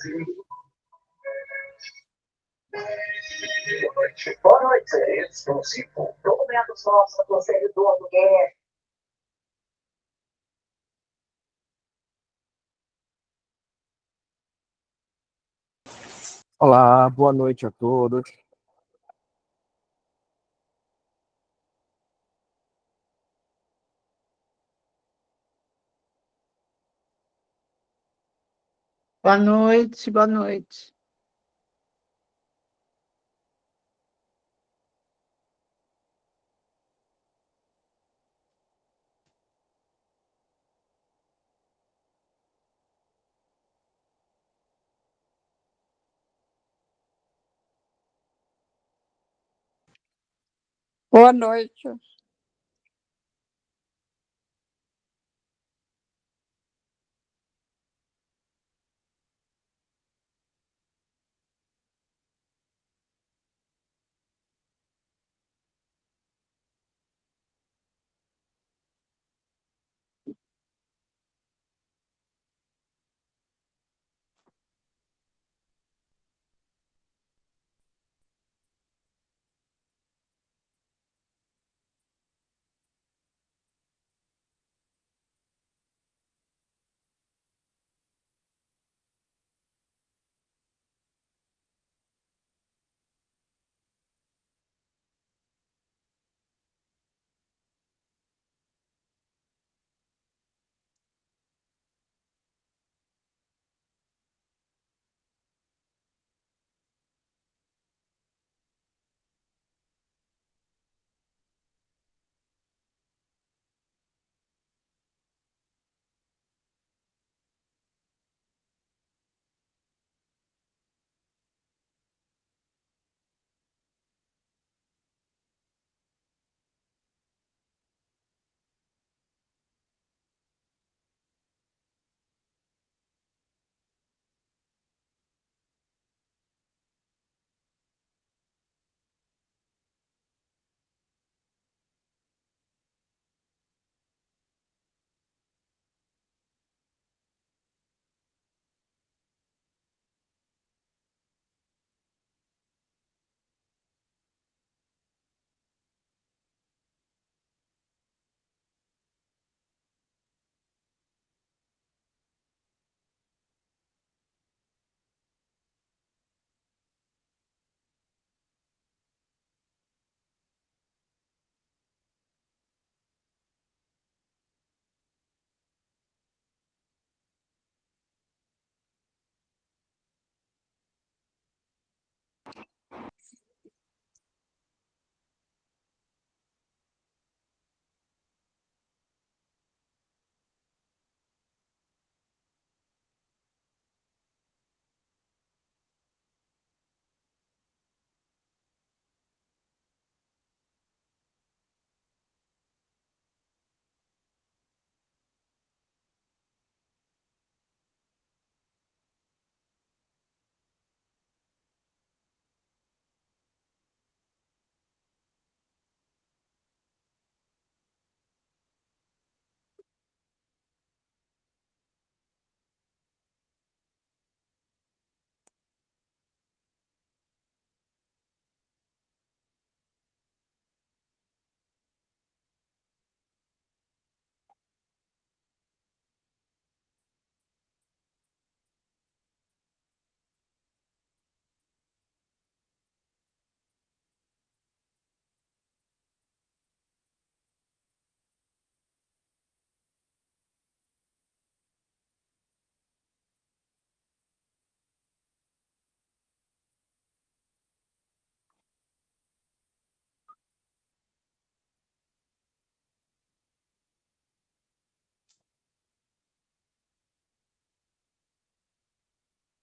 Boa noite. Boa noite. Exclusivo. Documentos nossos do servidor do GUE. Olá, boa noite a todos. Boa noite, boa noite. Boa noite.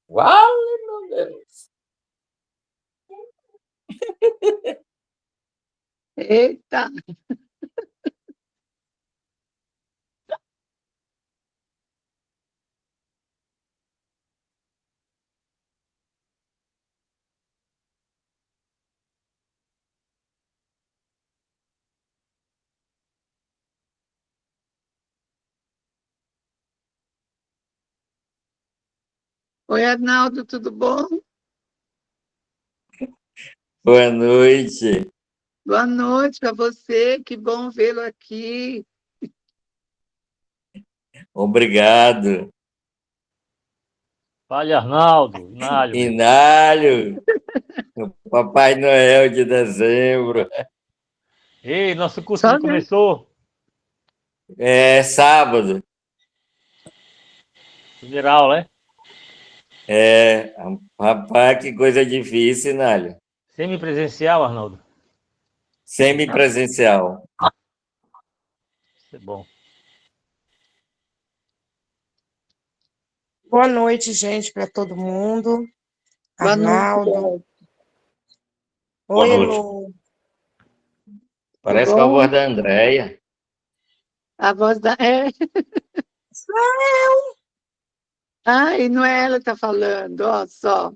Vale, meu Deus. Eita, Oi, Arnaldo, tudo bom? Boa noite. Boa noite para você, que bom vê-lo aqui. Obrigado. Fale, Arnaldo, Inário. Inário, o Papai Noel de dezembro. Ei, nosso curso Só já vem. começou. É sábado. Primeira aula, é? É, rapaz, que coisa difícil, Inário. Semipresencial, Arnaldo. Semipresencial. Isso é bom. Boa noite, gente, para todo mundo. Boa noite, Arnaldo. Boa Oi, noite. Elô. Parece bom? com a voz da Andréia. A voz da... É. Ai, não é ela que está falando, ó, só.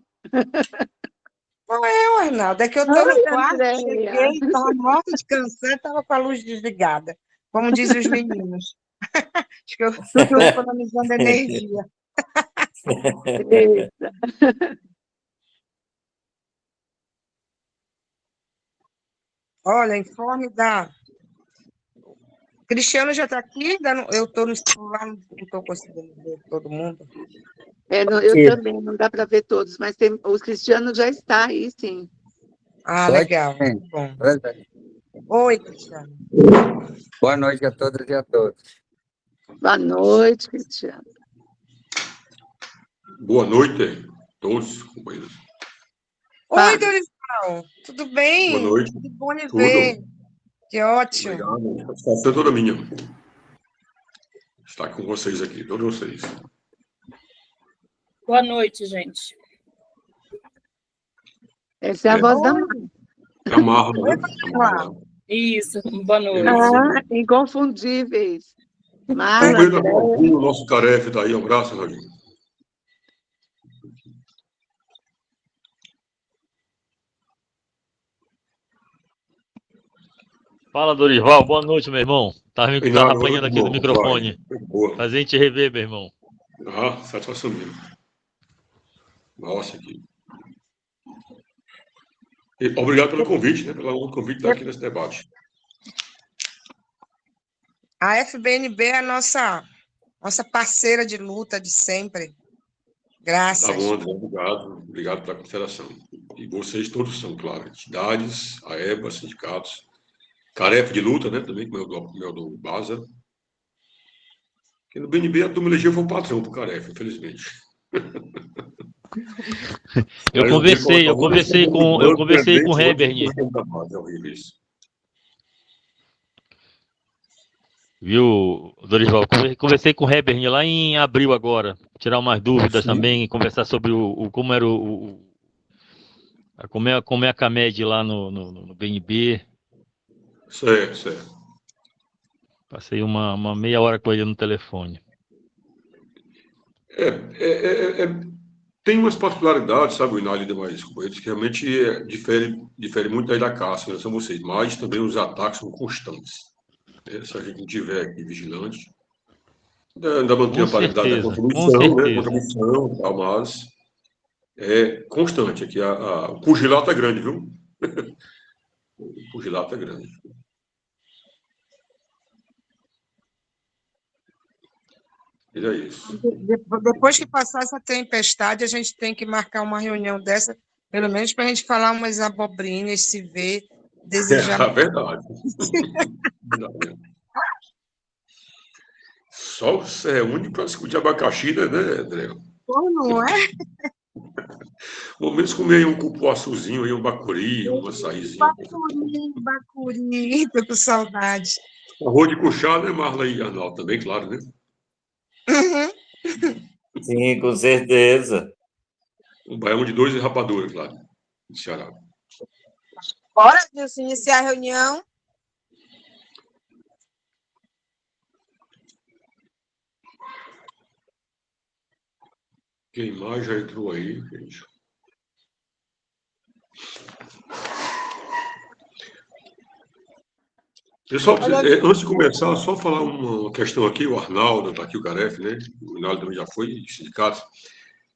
Não é, Arnaldo, é que eu estou Ai, no quarto, Andréia. cheguei, estava morta de cansar, estava com a luz desligada, como dizem os meninos. Acho que eu estou economizando energia. Eita. Olha, informe da... Cristiano já está aqui, eu estou no celular, não estou conseguindo ver todo mundo. Eu Sim. também, não dá para ver todos, mas os cristianos já está aí, sim. Ah, Pode? legal, muito bom. Verdade. Oi, Cristiano. Boa noite a todas e a todos. Boa noite, Cristiano. Boa noite a todos, companheiros. Oi, Fala. Dorival, tudo bem? Boa noite. Que bom lhe Tudo? ver. Que ótimo. Obrigado. A satisfação é toda minha. Estar com vocês aqui, todos vocês. Boa noite, gente. Essa é a voz da mãe. É a Marla, né? A Marla. Isso, boa noite. Ah, inconfundíveis. Marla, Companheiro André. Ronaldinho, nosso tarefa está aí. Um abraço, Ronaldinho. Fala, Dorival. Boa noite, meu irmão. Tava Inário, apanhando aqui no bom, microfone. vai. Boa. Fazer a gente rever, meu irmão. Ah, satisfação minha. Nossa, aqui. E obrigado pelo convite, né? Pelo convite de estar aqui nesse debate. A FBNB é a nossa parceira de luta de sempre. Tá Graças. bom, André, obrigado. Obrigado pela consideração. E vocês todos são, claro, entidades, a EBA, sindicatos, Caref de luta, né? Também, como é o do Baza. Porque no BNB a turma elegeu foi o patrão pro Caref, infelizmente. Eu conversei com o Heberni. É horrível isso. Viu, Dorival? Conversei com o Heberni lá em abril agora. Tirar umas dúvidas Sim. também, conversar sobre como era como é a CAMED lá no BNB. Certo. Passei uma meia hora com ele no telefone. Tem umas particularidades, sabe, o Inário e demais companheiros, que realmente difere muito aí da caça, né, são vocês, mas também os ataques são constantes. Se a gente não tiver aqui vigilante, ainda mantém a paridade da contribuição, né, contribuição e tal, mas é constante aqui. O pugilato é grande, viu? O pugilato é grande. E é isso. Depois que passar essa tempestade, a gente tem que marcar uma reunião dessa, pelo menos para a gente falar umas abobrinhas, se ver, desejar. É verdade. Verdade. Só se reúne para discutir abacaxi, né, André? Como não é? Pelo menos comer aí um cupuaçuzinho, aí um bacuri, um açaizinho. Bacuri, tô com saudade. Arroz de cuchá, né, Marla e Arnaldo? Também, claro, né? Uhum. Sim, com certeza. Um baião de 2 e rapadura, claro, no Ceará. Bora, Dilson, iniciar a reunião. Quem mais já entrou aí, gente? Pessoal, antes de começar, só falar uma questão aqui, o Arnaldo está aqui, o Caref, né? O Arnaldo também já foi, sindicato.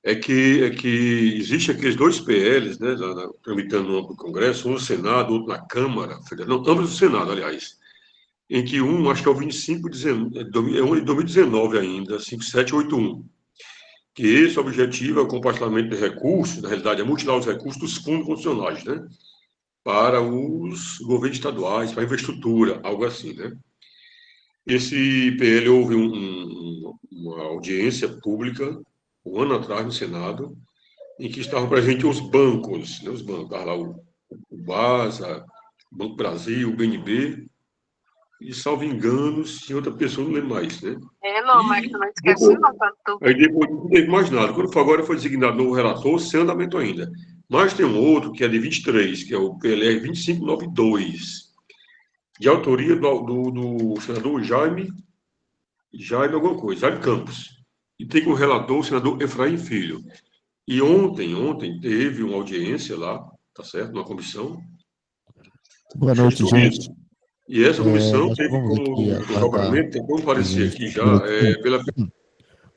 é que existe aqueles dois PLs, né, tramitando um no Congresso, um no Senado, outro na Câmara Federal, não, ambos no Senado, aliás, em que um, acho que é o 2519, é um de 2019 ainda, 5781, que esse objetivo é o compartilhamento de recursos, na realidade, é mutilar os recursos dos fundos constitucionais, né, para os governos estaduais, para a infraestrutura, algo assim, né. Esse PL houve uma audiência pública, um ano atrás, no Senado, em que estavam presentes os bancos, né, os bancos, lá o BASA, o Banco Brasil, o BNB, e, salvo engano, se outra pessoa não lembro mais, né? Não, mas tu não esquece não, Aí depois não teve mais nada. Quando foi agora, foi designado novo relator, sem andamento ainda. Mas tem um outro, que é de 23, que é o PLR 2592, de autoria do senador Jaime alguma coisa, Jaime Campos. E tem como relator o senador Efraim Filho. E ontem teve uma audiência lá, tá certo, numa comissão. Boa noite, gente. E essa comissão nós teve vamos como aqui aguardar julgamento, tem como aparecer aqui já, pela...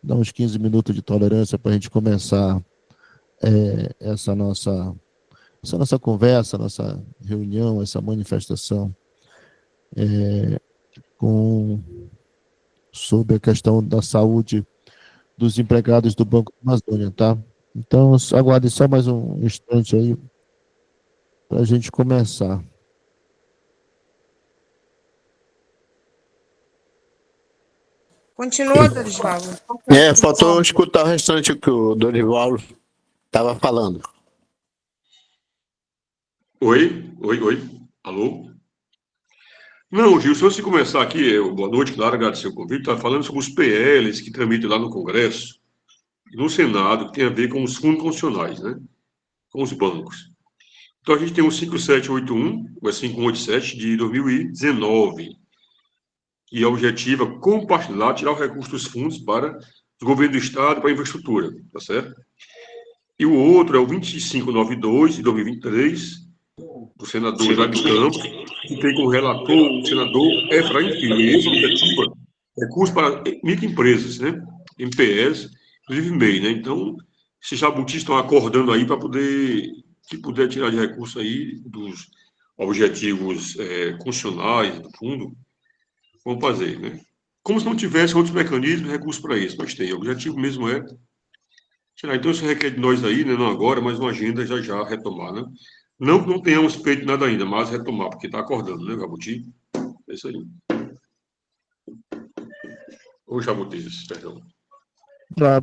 Dá uns 15 minutos de tolerância para a gente começar essa nossa conversa, nossa reunião, essa manifestação sobre a questão da saúde dos empregados do Banco da Amazônia, tá? Então, aguardem só mais um instante aí para a gente começar. Continua, Dorival. Faltou escutar o restante que o Dorival estava falando. Oi? Alô? Não, Gil, se começar aqui, boa noite, claro, agradecer o convite, está falando sobre os PLs que tramitam lá no Congresso e no Senado, que tem a ver com os fundos constitucionais, né? Com os bancos. Então, a gente tem o 5781, o 5187, de 2019, que é o objetivo é compartilhar, tirar o recurso dos fundos para os governos do Estado, para a infraestrutura, tá certo? E o outro é o 2592, de 2023, do senador Jaime Campos, que tem como relator o senador Efraim Filho. E esse objetivo é recursos para microempresas, né? MPS, inclusive MEI, né? Então, esses jabutis estão acordando aí para poder tirar de recursos aí dos objetivos constitucionais do fundo, vamos fazer, né? Como se não tivesse outros mecanismos, recursos para isso, mas tem. O objetivo mesmo é tirar. Então, isso requer de nós aí, né? Não agora, mas uma agenda já retomar, né? Não que não tenhamos feito nada ainda, mas retomar, porque está acordando, né, Jabuti? É isso aí. Ou Jabutis, perdão.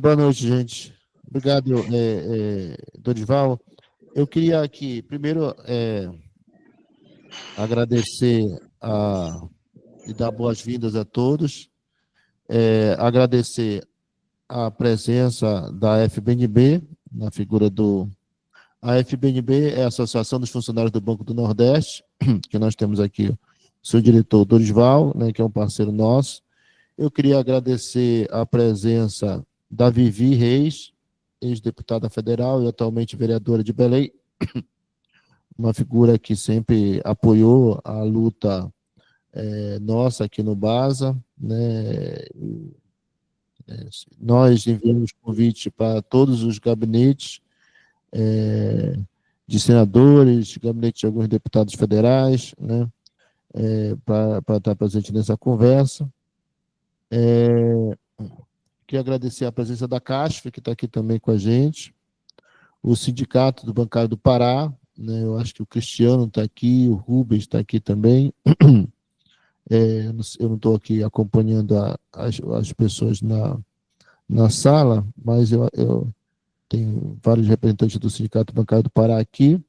Boa noite, gente. Obrigado, Dorival. Eu queria aqui, primeiro, agradecer e dar boas-vindas a todos. Agradecer a presença da FBNB, na figura A FBNB é a Associação dos Funcionários do Banco do Nordeste, que nós temos aqui o seu diretor Dorival, né, que é um parceiro nosso. Eu queria agradecer a presença da Vivi Reis, ex-deputada federal e atualmente vereadora de Belém, uma figura que sempre apoiou a luta nossa aqui no BASA, né? Nós enviamos convite para todos os gabinetes de senadores, gabinete de alguns deputados federais, né, para estar presente nessa conversa. Queria agradecer a presença da CASF, que está aqui também com a gente, o Sindicato do Bancário do Pará, né, eu acho que o Cristiano está aqui, o Rubens está aqui também. Eu não estou aqui acompanhando as pessoas na sala, mas eu tenho vários representantes do Sindicato Bancário do Pará aqui.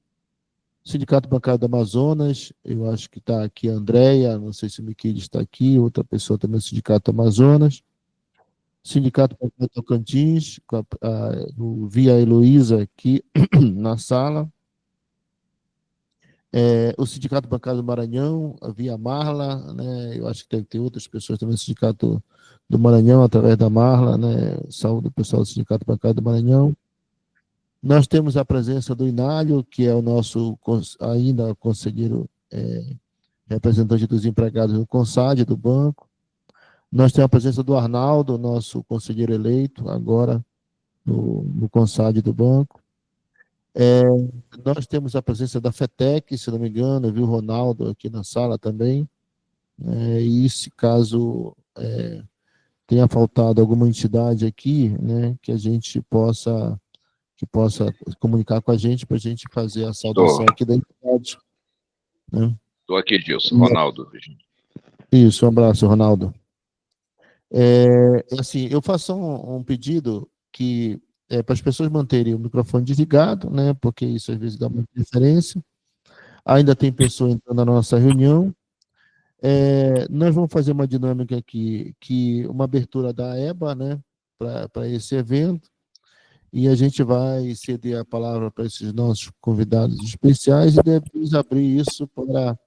Sindicato Bancário do Amazonas, eu acho que está aqui a Andréia, não sei se o Miquides está aqui, outra pessoa também do Sindicato Amazonas. Sindicato Bancário do Tocantins, eu vi a Heloísa aqui na sala. O Sindicato Bancário do Maranhão, vi a Marla, né, eu acho que deve ter outras pessoas também do Sindicato do Maranhão, através da Marla, né, saúde do pessoal do Sindicato Bancário do Maranhão. Nós temos a presença do Inálio, que é o nosso ainda conselheiro representante dos empregados do CONSAD, do banco. Nós temos a presença do Arnaldo, nosso conselheiro eleito, agora no CONSAD do banco. Nós temos a presença da FETEC, se não me engano, eu vi o Ronaldo aqui na sala também. E se caso tenha faltado alguma entidade aqui, né, que a gente possa comunicar com a gente para a gente fazer a saudação aqui da entidade. Né? Estou aqui, Gilson. Ronaldo. Isso, um abraço, Ronaldo. Assim, eu faço um pedido que para as pessoas manterem o microfone desligado, né, porque isso às vezes dá muita diferença. Ainda tem pessoa entrando na nossa reunião. Nós vamos fazer uma dinâmica aqui, uma abertura da EBA, né, para esse evento, e a gente vai ceder a palavra para esses nossos convidados especiais e depois abrir isso para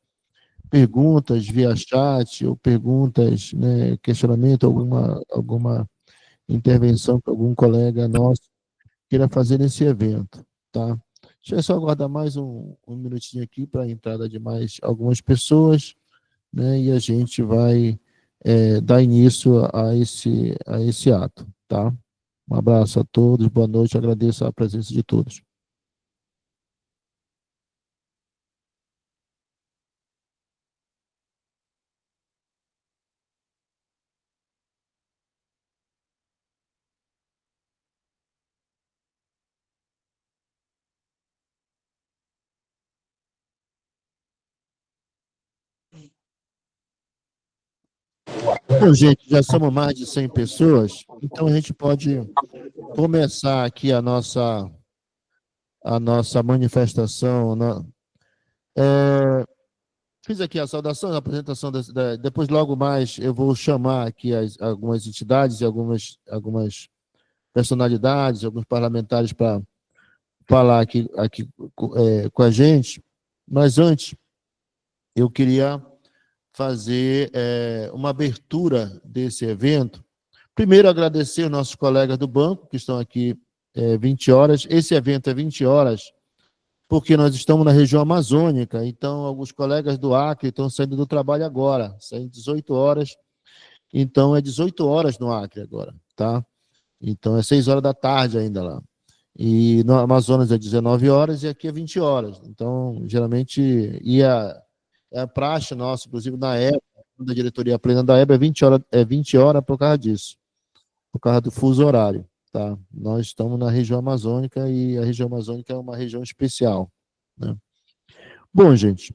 perguntas via chat ou perguntas, né, questionamento, alguma intervenção que algum colega nosso queira fazer nesse evento, tá? Deixa eu só aguardar mais um minutinho aqui para a entrada de mais algumas pessoas, né, e a gente vai dar início a esse ato, tá? Um abraço a todos, boa noite, agradeço a presença de todos. Bom, gente, já somos mais de 100 pessoas, então a gente pode começar aqui a nossa manifestação. Fiz aqui a saudação, a apresentação, depois logo mais eu vou chamar aqui algumas entidades e algumas personalidades, alguns parlamentares para falar aqui com a gente, mas antes eu queria fazer uma abertura desse evento. Primeiro, agradecer os nossos colegas do banco, que estão aqui 20 horas. Esse evento é 20 horas, porque nós estamos na região amazônica, então alguns colegas do Acre estão saindo do trabalho agora, saem 18 horas, então é 18 horas no Acre agora, tá? Então é 6 horas da tarde ainda lá. E no Amazonas é 19 horas e aqui é 20 horas. Então, geralmente, é a praxe nossa, inclusive na EBA, da diretoria plena da EBA, é 20 horas por causa disso, por causa do fuso horário, tá? Nós estamos na região amazônica e a região amazônica é uma região especial, né? Bom, gente,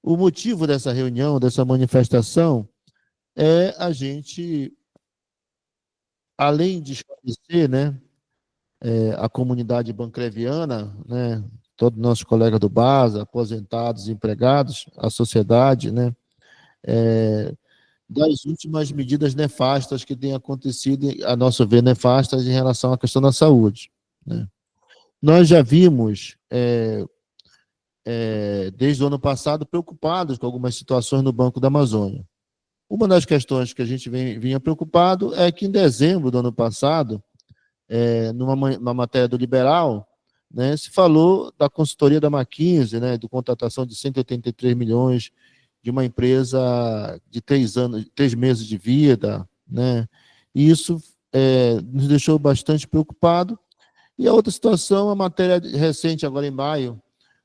o motivo dessa reunião, dessa manifestação, é a gente, além de esclarecer, né, a comunidade bancreviana, né, todos os nossos colegas do BASA, aposentados, empregados, a sociedade, né, das últimas medidas nefastas que têm acontecido, a nosso ver, nefastas em relação à questão da saúde, né. Nós já vimos, desde o ano passado, preocupados com algumas situações no Banco da Amazônia. Uma das questões que a gente vinha preocupado é que em dezembro do ano passado, numa matéria do Liberal, né, se falou da consultoria da McKinsey, né, de contratação de 183 milhões de uma empresa de 3 meses de vida, né, e isso nos deixou bastante preocupado. E a outra situação, a matéria recente, agora em maio,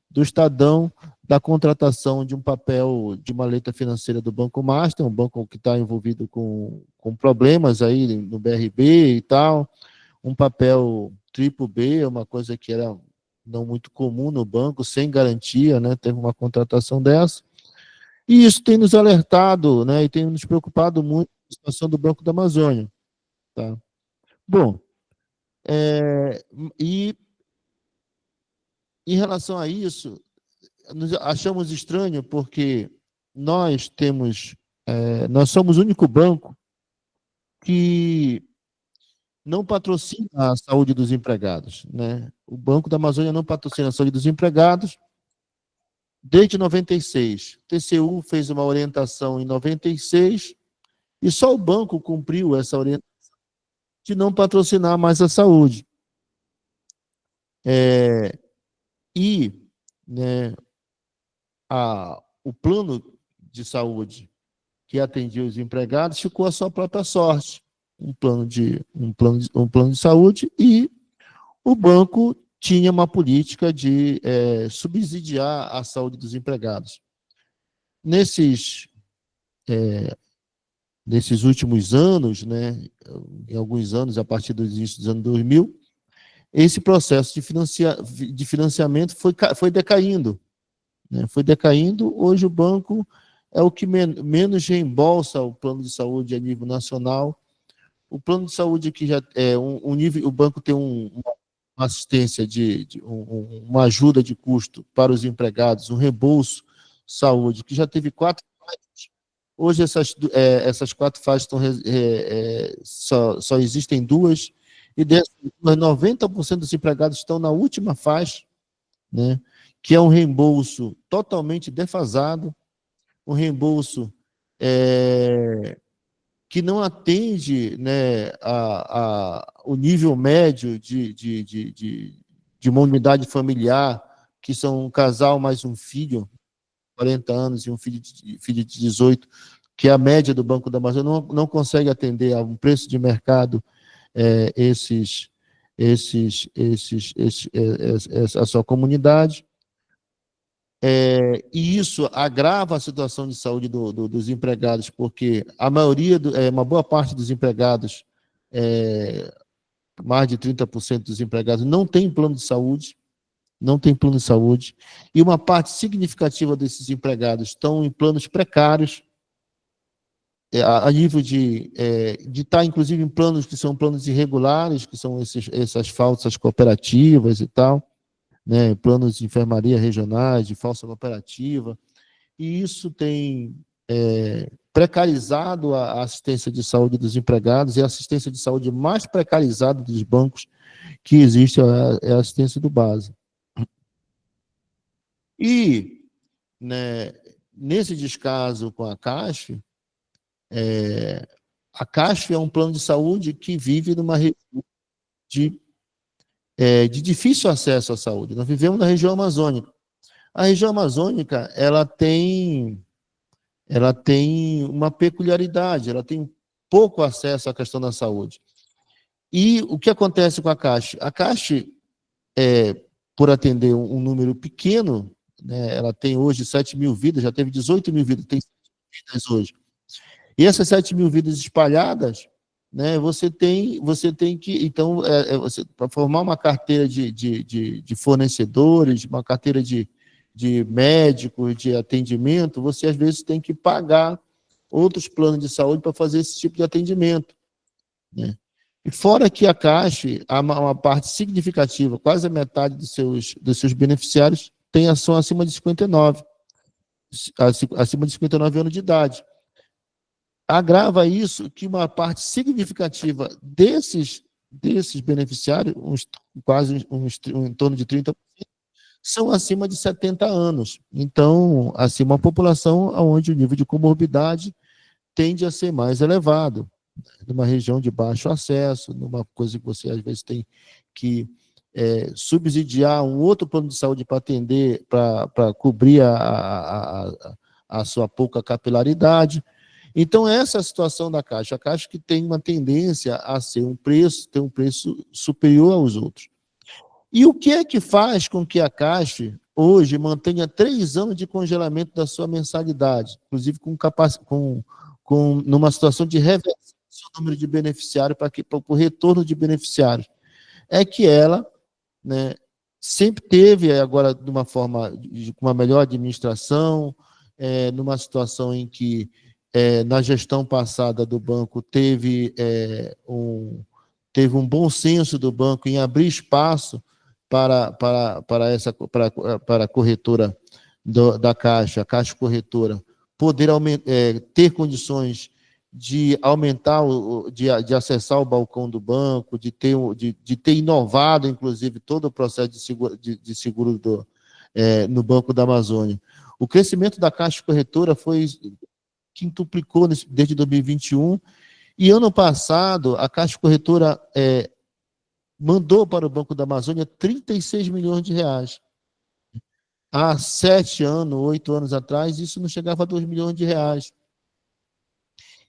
do Estadão, da contratação de um papel de uma letra financeira do Banco Master, um banco que está envolvido com problemas aí no BRB e tal, um papel triplo B, uma coisa que era não muito comum no banco, sem garantia, né? Teve uma contratação dessa. E isso tem nos alertado, né? E tem nos preocupado muito com a situação do Banco da Amazônia, tá? Bom, e em relação a isso, nós achamos estranho porque nós somos o único banco que não patrocina a saúde dos empregados, né? O Banco da Amazônia não patrocina a saúde dos empregados desde 96. O TCU fez uma orientação em 96 e só o banco cumpriu essa orientação de não patrocinar mais a saúde. Né, o plano de saúde que atendia os empregados ficou à sua própria sorte. um plano de saúde, e o banco tinha uma política de subsidiar a saúde dos empregados. Nesses últimos anos, né, em alguns anos, a partir do início dos anos 2000, esse processo de financiamento foi decaindo. Né, foi decaindo. Hoje o banco é o que menos reembolsa o plano de saúde a nível nacional. O plano de saúde que já é nível, o banco tem uma assistência uma ajuda de custo para os empregados, um reembolso saúde, que já teve 4 fases. Hoje essas 4 fases só existem 2, e dessas 90% dos empregados estão na última fase, né, que é um reembolso totalmente defasado, um reembolso que não atende, né, o nível médio de uma unidade familiar, que são um casal mais um filho, 40 anos, e um filho de 18, que é a média do Banco da Amazônia, não consegue atender a um preço de mercado a sua comunidade. E isso agrava a situação de saúde dos empregados, porque uma boa parte dos empregados, mais de 30% dos empregados, não tem plano de saúde, e uma parte significativa desses empregados estão em planos precários, a nível de estar, inclusive, em planos que são planos irregulares, que são essas falsas cooperativas e tal, né, planos de enfermaria regionais, de falsa cooperativa, e isso tem precarizado a assistência de saúde dos empregados, e a assistência de saúde mais precarizada dos bancos que existe é a assistência do base. E, né, nesse descaso com a CASF é um plano de saúde que vive numa região de difícil acesso à saúde. Nós vivemos na região amazônica. A região amazônica, ela tem uma peculiaridade, ela tem pouco acesso à questão da saúde. E o que acontece com a CASF? A CASF, por atender um número pequeno, né, ela tem hoje 7 mil vidas, já teve 18 mil vidas, tem 7 mil vidas hoje. E essas 7 mil vidas espalhadas, né, você tem que, então, para formar uma carteira de fornecedores, uma carteira de médicos, de atendimento, você às vezes tem que pagar outros planos de saúde para fazer esse tipo de atendimento, né? E fora que a CASF, uma parte significativa, quase a metade dos seus beneficiários são acima de 59 anos de idade. Agrava isso que uma parte significativa desses beneficiários, em torno de 30%, são acima de 70 anos. Então, assim, uma população onde o nível de comorbidade tende a ser mais elevado, numa região de baixo acesso, numa coisa que você, às vezes, tem que subsidiar um outro plano de saúde para atender, para cobrir a sua pouca capilaridade. Então, essa é a situação da Caixa. A Caixa que tem uma tendência a ter um preço superior aos outros. E o que é que faz com que a Caixa, hoje, mantenha 3 anos de congelamento da sua mensalidade, inclusive numa situação de reversão do seu número de beneficiários para o retorno de beneficiários? É que ela, né, sempre teve, agora, de uma forma, com uma melhor administração, numa situação em que, na gestão passada do banco, teve um bom senso do banco em abrir espaço para a corretora da Caixa, a Caixa Corretora, poder ter condições de aumentar, de acessar o balcão do banco, de ter inovado, inclusive, todo o processo de seguro no Banco da Amazônia. O crescimento da Caixa Corretora quintuplicou desde 2021, e ano passado a Caixa Corretora mandou para o Banco da Amazônia 36 milhões de reais. Há 7 anos, 8 anos atrás, isso não chegava a 2 milhões de reais.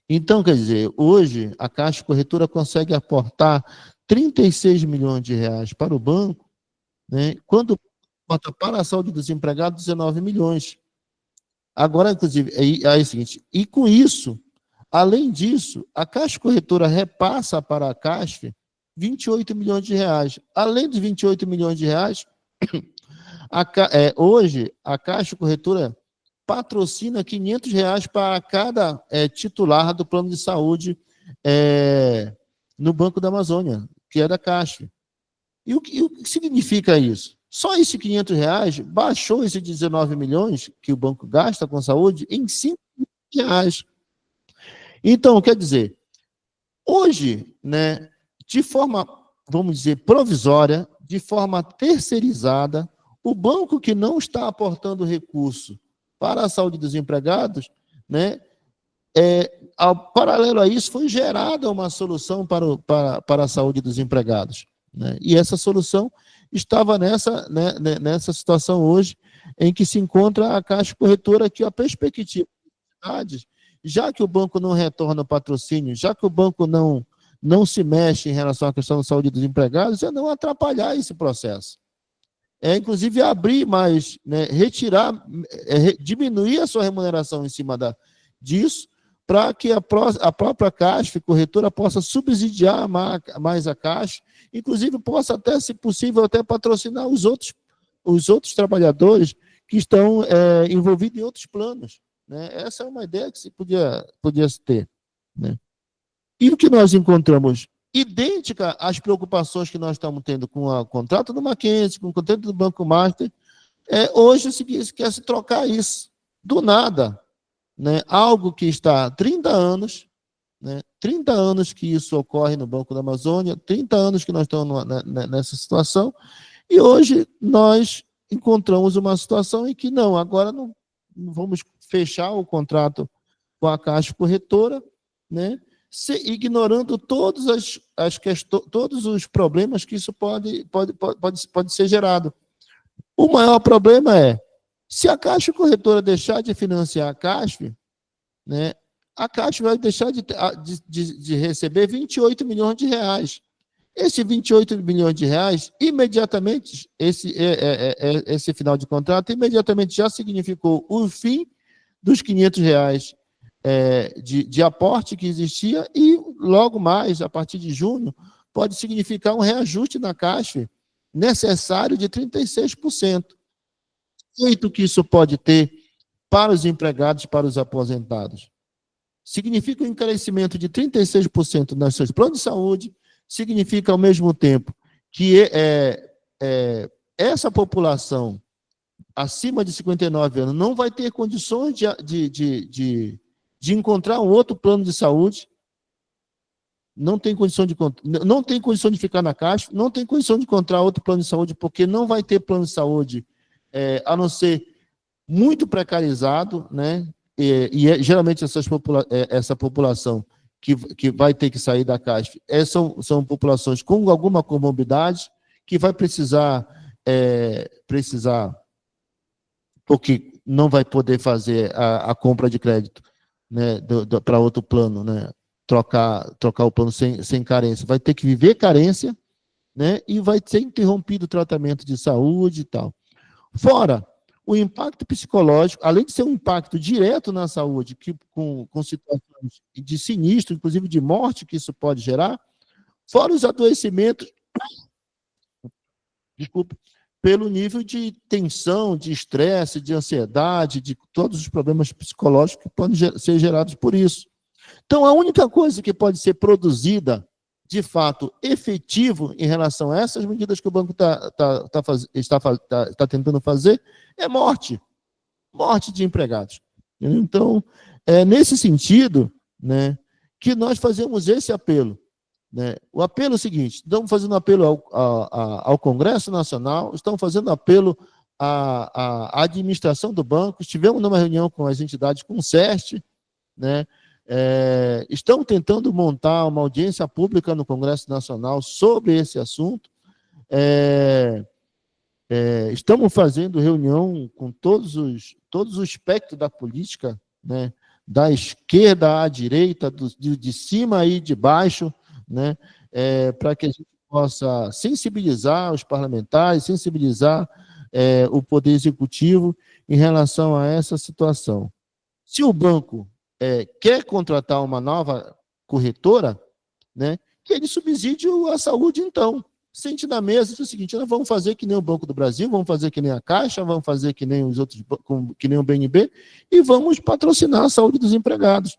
Então, quer dizer, hoje a Caixa Corretora consegue aportar 36 milhões de reais para o banco, né, quando bota para a saúde dos empregados 19 milhões. Agora, inclusive, aí é o seguinte, e com isso, além disso, a Caixa Corretora repassa para a Caixa 28 milhões de reais. Além dos 28 milhões de reais, hoje a Caixa Corretora patrocina R$ 500 para cada titular do plano de saúde no Banco da Amazônia, que é da Caixa. E o que significa isso? Só esses R$ 500 baixou esses 19 milhões que o banco gasta com saúde em R$ 5 milhões. Então, quer dizer, hoje, né, de forma, vamos dizer, provisória, de forma terceirizada, o banco que não está aportando recurso para a saúde dos empregados, né, paralelo a isso, foi gerada uma solução para a saúde dos empregados, né, e essa solução estava nessa situação hoje, em que se encontra a Caixa Corretora, que a perspectiva já que o banco não retorna o patrocínio, já que o banco não se mexe em relação à questão da saúde dos empregados, é não atrapalhar esse processo. Inclusive, abrir mais, né, retirar, diminuir a sua remuneração em cima disso, para que a própria Caixa Corretora possa subsidiar mais a Caixa, inclusive possa até, se possível, até patrocinar os outros trabalhadores que estão envolvidos em outros planos, né? Essa é uma ideia que se podia ter, né? E o que nós encontramos idêntica às preocupações que nós estamos tendo com o contrato do Mackenzie, com o contrato do Banco Master, hoje se quer se trocar isso, do nada, né? Algo que está há 30 anos, né? 30 anos que isso ocorre no Banco da Amazônia, 30 anos que nós estamos nessa situação, e hoje nós encontramos uma situação em que agora não vamos fechar o contrato com a Caixa Corretora, né? Ignorando todas as questões, todos os problemas que isso pode ser gerado. O maior problema é, se a Caixa Corretora deixar de financiar a Caixa, né, a Caixa vai deixar de receber 28 milhões de reais. Esses 28 milhões de reais, imediatamente, esse final de contrato, imediatamente já significou o fim dos R$ 500 de aporte que existia, e logo mais, a partir de junho, pode significar um reajuste na Caixa necessário de 36%. O efeito que isso pode ter para os empregados, para os aposentados? Significa um encarecimento de 36% nos seus planos de saúde, significa, ao mesmo tempo, que essa população acima de 59 anos não vai ter condições de encontrar um outro plano de saúde, não tem condição de ficar na Caixa, não tem condição de encontrar outro plano de saúde, porque não vai ter plano de saúde, a não ser muito precarizado, né? Geralmente essa população que vai ter que sair da Caixa são populações com alguma comorbidade, que vai precisar, porque não vai poder fazer a compra de crédito, né, para outro plano, né, trocar o plano sem carência, vai ter que viver carência, né, e vai ser interrompido o tratamento de saúde e tal. Fora o impacto psicológico, além de ser um impacto direto na saúde, com situações de sinistro, inclusive de morte que isso pode gerar, fora os adoecimentos, pelo nível de tensão, de estresse, de ansiedade, de todos os problemas psicológicos que podem ser gerados por isso. Então, a única coisa que pode ser produzida, de fato, efetivo em relação a essas medidas que o banco está tentando fazer, é morte de empregados. Então, é nesse sentido, né, que nós fazemos esse apelo, né? O apelo é o seguinte: estamos fazendo apelo ao Congresso Nacional, estamos fazendo apelo à administração do banco, estivemos numa reunião com as entidades, com o CERT, né? Estamos tentando montar uma audiência pública no Congresso Nacional sobre esse assunto. Estamos fazendo reunião com todos os espectros da política, né, da esquerda à direita, de cima e de baixo, né, para que a gente possa sensibilizar os parlamentares, sensibilizar o Poder Executivo em relação a essa situação. Se o banco quer contratar uma nova corretora, né, que ele subsidie a saúde, então. Sente na mesa e diz o seguinte: nós vamos fazer que nem o Banco do Brasil, vamos fazer que nem a Caixa, vamos fazer que nem os outros, que nem o BNB, e vamos patrocinar a saúde dos empregados.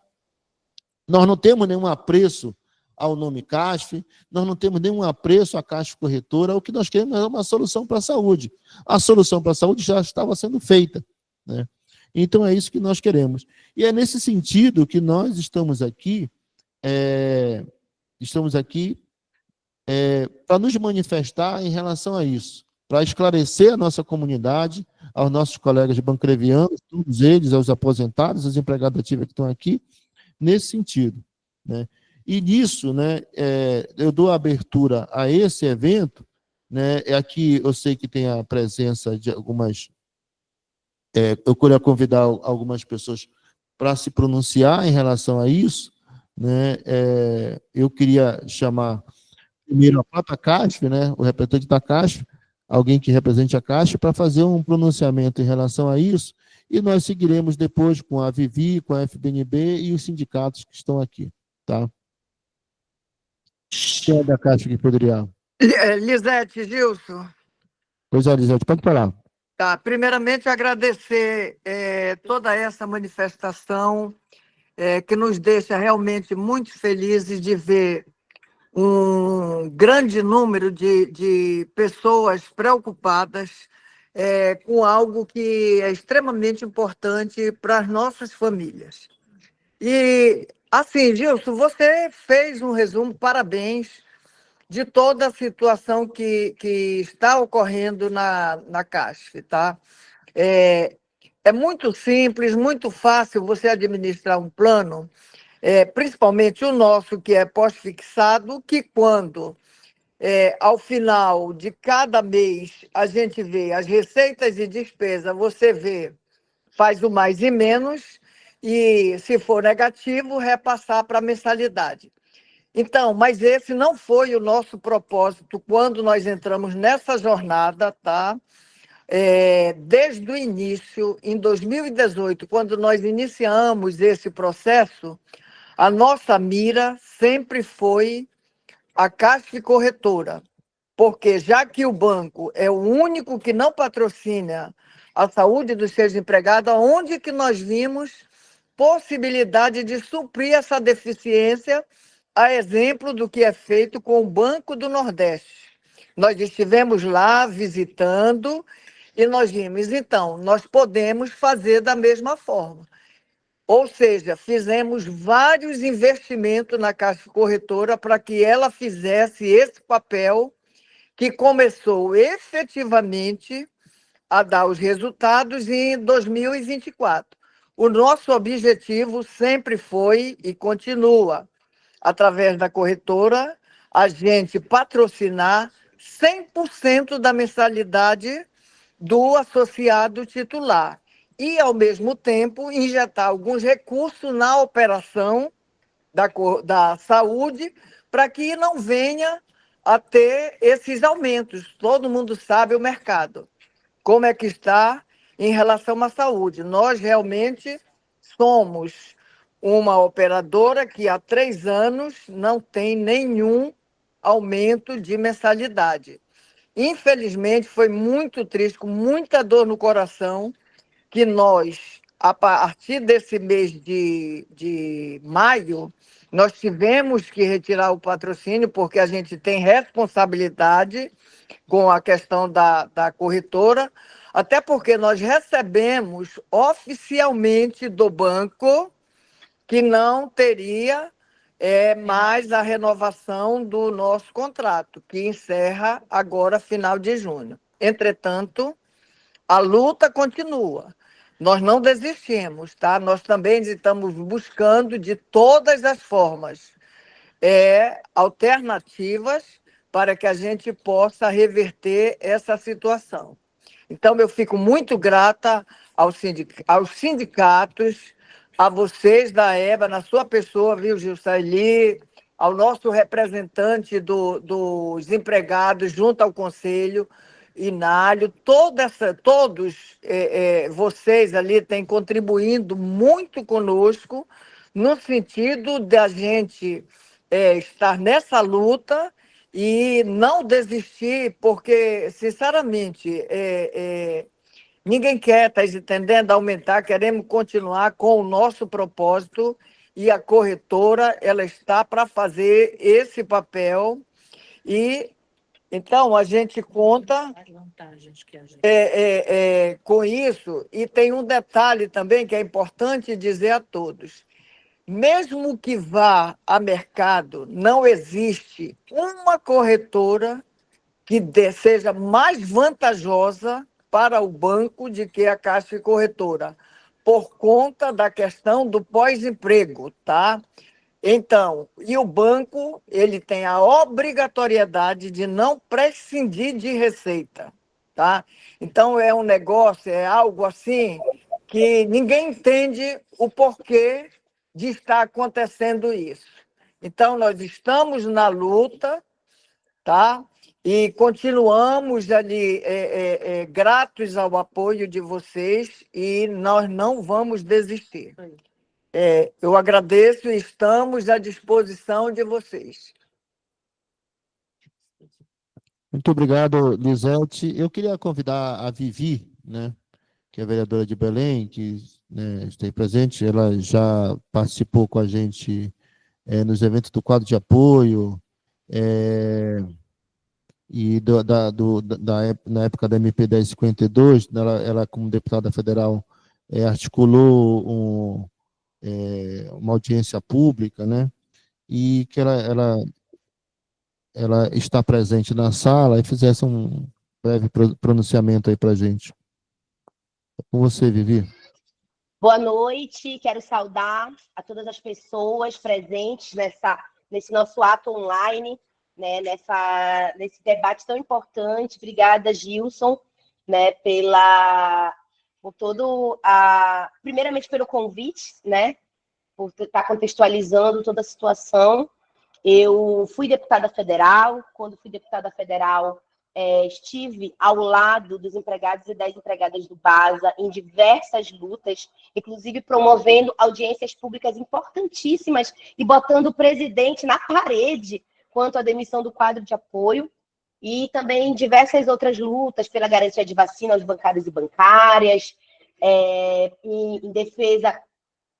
Nós não temos nenhum apreço ao nome CASF, nós não temos nenhum apreço à Caixa Corretora, o que nós queremos é uma solução para a saúde. A solução para a saúde já estava sendo feita, né? Então é isso que nós queremos. E é nesse sentido que nós estamos aqui para nos manifestar em relação a isso, para esclarecer a nossa comunidade, aos nossos colegas bancrevianos, todos eles, aos aposentados, aos empregados ativos que estão aqui, nesse sentido, né? E nisso, né, eu dou abertura a esse evento, né, aqui eu sei que tem a presença de algumas, eu queria convidar algumas pessoas para se pronunciar em relação a isso, né? Eu queria chamar primeiro a própria CASF, né, o representante da CASF, alguém que represente a CASF, para fazer um pronunciamento em relação a isso, e nós seguiremos depois com a Vivi, com a FBNB e os sindicatos que estão aqui, tá? Quem é da CASF que poderia? Lisete, Gilson. Pois é, Lisete, pode falar. Tá, primeiramente agradecer toda essa manifestação que nos deixa realmente muito felizes de ver um grande número de pessoas preocupadas com algo que é extremamente importante para as nossas famílias. E, assim, Gilson, você fez um resumo, parabéns, de toda a situação que está ocorrendo na CASF, tá? É muito simples, muito fácil você administrar um plano, principalmente o nosso, que é pós-fixado, que quando, ao final de cada mês, a gente vê as receitas e despesas, você vê, faz o mais e menos, e, se for negativo, repassar para a mensalidade. Então, mas esse não foi o nosso propósito quando nós entramos nessa jornada, tá? Desde o início, em 2018, quando nós iniciamos esse processo, a nossa mira sempre foi a Caixa Corretora, porque já que o banco é o único que não patrocina a saúde dos seus empregados, onde que nós vimos possibilidade de suprir essa deficiência, a exemplo do que é feito com o Banco do Nordeste. Nós estivemos lá visitando e nós vimos, então, nós podemos fazer da mesma forma. Ou seja, fizemos vários investimentos na Caixa Corretora para que ela fizesse esse papel que começou efetivamente a dar os resultados em 2024. O nosso objetivo sempre foi e continua, através da corretora, a gente patrocinar 100% da mensalidade do associado titular e, ao mesmo tempo, injetar alguns recursos na operação da saúde para que não venha a ter esses aumentos. Todo mundo sabe o mercado, como é que está em relação à saúde. Nós realmente somos uma operadora que há 3 anos não tem nenhum aumento de mensalidade. Infelizmente, foi muito triste, com muita dor no coração, que nós, a partir desse mês de maio, nós tivemos que retirar o patrocínio, porque a gente tem responsabilidade com a questão da corretora, até porque nós recebemos oficialmente do banco que não teria mais a renovação do nosso contrato, que encerra agora, final de junho. Entretanto, a luta continua. Nós não desistimos, tá? Nós também estamos buscando, de todas as formas, alternativas para que a gente possa reverter essa situação. Então, eu fico muito grata aos sindicatos, a vocês da EBA, na sua pessoa, viu, Gilsaili, ao nosso representante dos empregados junto ao Conselho, Inálio, todos vocês ali têm contribuindo muito conosco no sentido da gente estar nessa luta e não desistir, porque, sinceramente, ninguém quer, está entendendo, aumentar, queremos continuar com o nosso propósito e a corretora ela está para fazer esse papel e então a gente conta com isso. E tem um detalhe também que é importante dizer a todos: mesmo que vá a mercado, não existe uma corretora que seja mais vantajosa para o banco do que a Caixa Corretora, por conta da questão do pós-emprego, tá? Então, e o banco, ele tem a obrigatoriedade de não prescindir de receita, tá? Então, é um negócio, é algo assim que ninguém entende o porquê de estar acontecendo isso. Então, nós estamos na luta, tá? E continuamos ali gratos ao apoio de vocês e nós não vamos desistir. Eu agradeço e estamos à disposição de vocês. Muito obrigado, Lisete. Eu queria convidar a Vivi, né, que é vereadora de Belém, que, né, está aí presente. Ela já participou com a gente nos eventos do quadro de apoio, e na época da MP 1052, ela como deputada federal, articulou uma audiência pública, né? E que ela está presente na sala e fizesse um breve pronunciamento aí para a gente. É com você, Vivi. Boa noite, quero saudar a todas as pessoas presentes nesse nosso ato online, né, nesse debate tão importante. Obrigada, Gilson, né, primeiramente pelo convite, né, por estar contextualizando toda a situação. Eu fui deputada federal. Quando fui deputada federal, estive ao lado dos empregados e das empregadas do BASA em diversas lutas, inclusive promovendo audiências públicas importantíssimas e botando o presidente na parede quanto à demissão do quadro de apoio, e também diversas outras lutas pela garantia de vacina aos bancários e bancárias, em defesa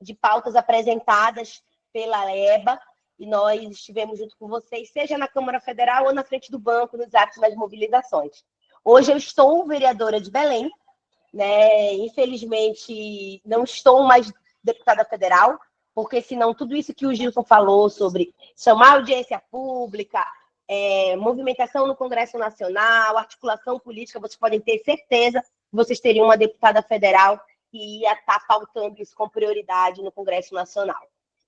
de pautas apresentadas pela EBA, e nós estivemos junto com vocês, seja na Câmara Federal ou na frente do banco, nos atos das mobilizações. Hoje eu estou vereadora de Belém, né? Infelizmente não estou mais deputada federal, porque senão tudo isso que o Gilson falou sobre chamar audiência pública, movimentação no Congresso Nacional, articulação política, vocês podem ter certeza que vocês teriam uma deputada federal que ia estar pautando isso com prioridade no Congresso Nacional.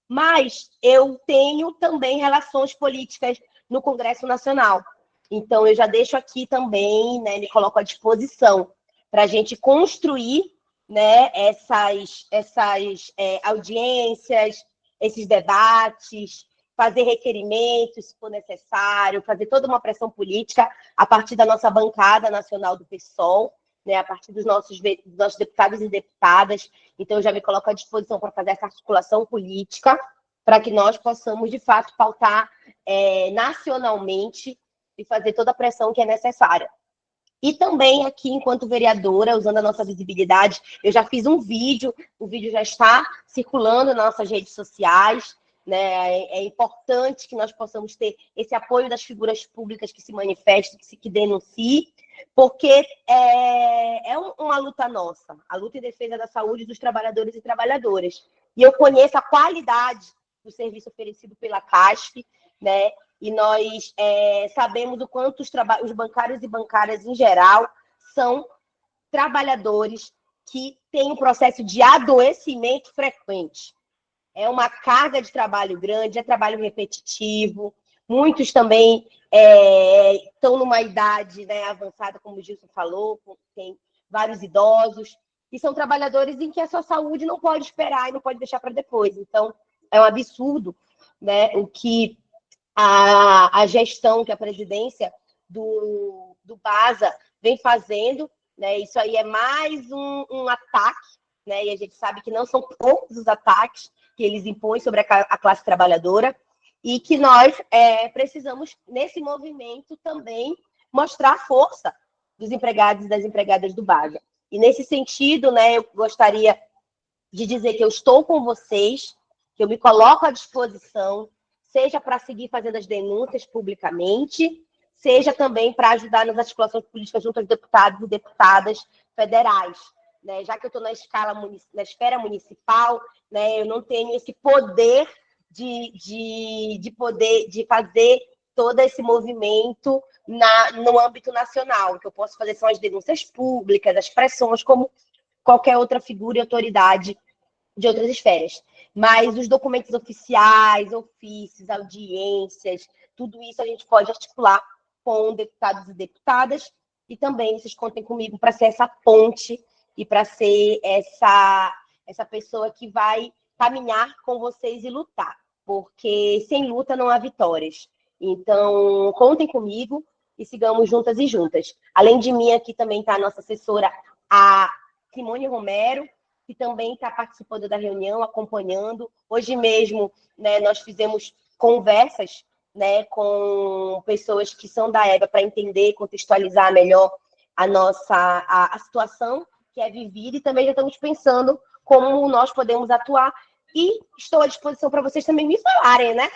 Mas eu tenho também relações políticas no Congresso Nacional. Então, eu já deixo aqui também, né, me coloco à disposição para a gente construir, né, essas audiências, esses debates, fazer requerimentos, se for necessário, fazer toda uma pressão política a partir da nossa bancada nacional do PSOL, né, a partir dos nossos deputados e deputadas. Então, eu já me coloco à disposição para fazer essa articulação política, para que nós possamos, de fato, pautar nacionalmente e fazer toda a pressão que é necessária. E também aqui, enquanto vereadora, usando a nossa visibilidade, eu já fiz um vídeo, o vídeo já está circulando nas nossas redes sociais, né? É importante que nós possamos ter esse apoio das figuras públicas que se manifestem, que denunciem, porque é uma luta nossa, a luta em defesa da saúde dos trabalhadores e trabalhadoras. E eu conheço a qualidade do serviço oferecido pela CASF, né? E nós sabemos o quanto os bancários e bancárias, em geral, são trabalhadores que têm um processo de adoecimento frequente. É uma carga de trabalho grande, é trabalho repetitivo. Muitos também estão numa idade, né, avançada, como o Gilson falou, tem vários idosos. e são trabalhadores em que a sua saúde não pode esperar e não pode deixar para depois. Então, é um absurdo, né, o que a gestão, que a presidência do BASA vem fazendo, né? Isso aí é mais um ataque, né? E a gente sabe que não são poucos os ataques que eles impõem sobre a classe trabalhadora, e que nós precisamos, nesse movimento, também mostrar a força dos empregados e das empregadas do BASA. E, nesse sentido, né, eu gostaria de dizer que eu estou com vocês, que eu me coloco à disposição, seja para seguir fazendo as denúncias publicamente, seja também para ajudar nas articulações políticas junto aos deputados e deputadas federais. Né? Já que eu estou na esfera municipal, né, eu não tenho esse poder de fazer todo esse movimento no âmbito nacional. O que eu posso fazer são as denúncias públicas, as pressões, como qualquer outra figura e autoridade de outras esferas. Mas os documentos oficiais, ofícios, audiências, tudo isso a gente pode articular com deputados e deputadas, e também vocês contem comigo para ser essa ponte e para ser essa pessoa que vai caminhar com vocês e lutar, porque sem luta não há vitórias. Então, contem comigo e sigamos juntas e juntas. Além de mim, aqui também está a nossa assessora, a Simone Romero, que também está participando da reunião, acompanhando. Hoje mesmo, né, nós fizemos conversas, né, com pessoas que são da EBA para entender, contextualizar melhor a situação que é vivida, e também já estamos pensando como nós podemos atuar. E estou à disposição para vocês também me falarem, né?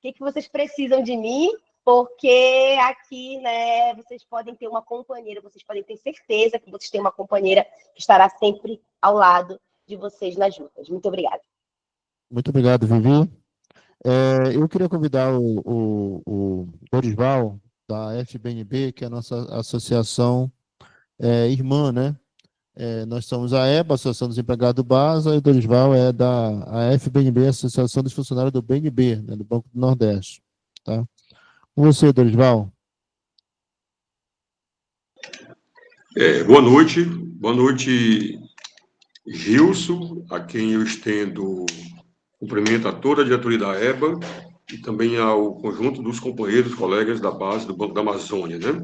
O que vocês precisam de mim, porque aqui, né, vocês podem ter uma companheira, vocês podem ter certeza que vocês têm uma companheira que estará sempre ao lado de vocês nas lutas. Muito obrigada. Muito obrigado, Vivi. Eu queria convidar o Dorival, da FBNB, que é a nossa associação irmã, né? Nós somos a EBA, Associação dos Empregados do BASA, e o Dorival é a FBNB, Associação dos Funcionários do BNB, né, do Banco do Nordeste. Tá? Com você, Dorival. Boa noite, Gilson, a quem eu estendo cumprimento a toda a diretoria da EBA e também ao conjunto dos companheiros, colegas da base do Banco da Amazônia, né?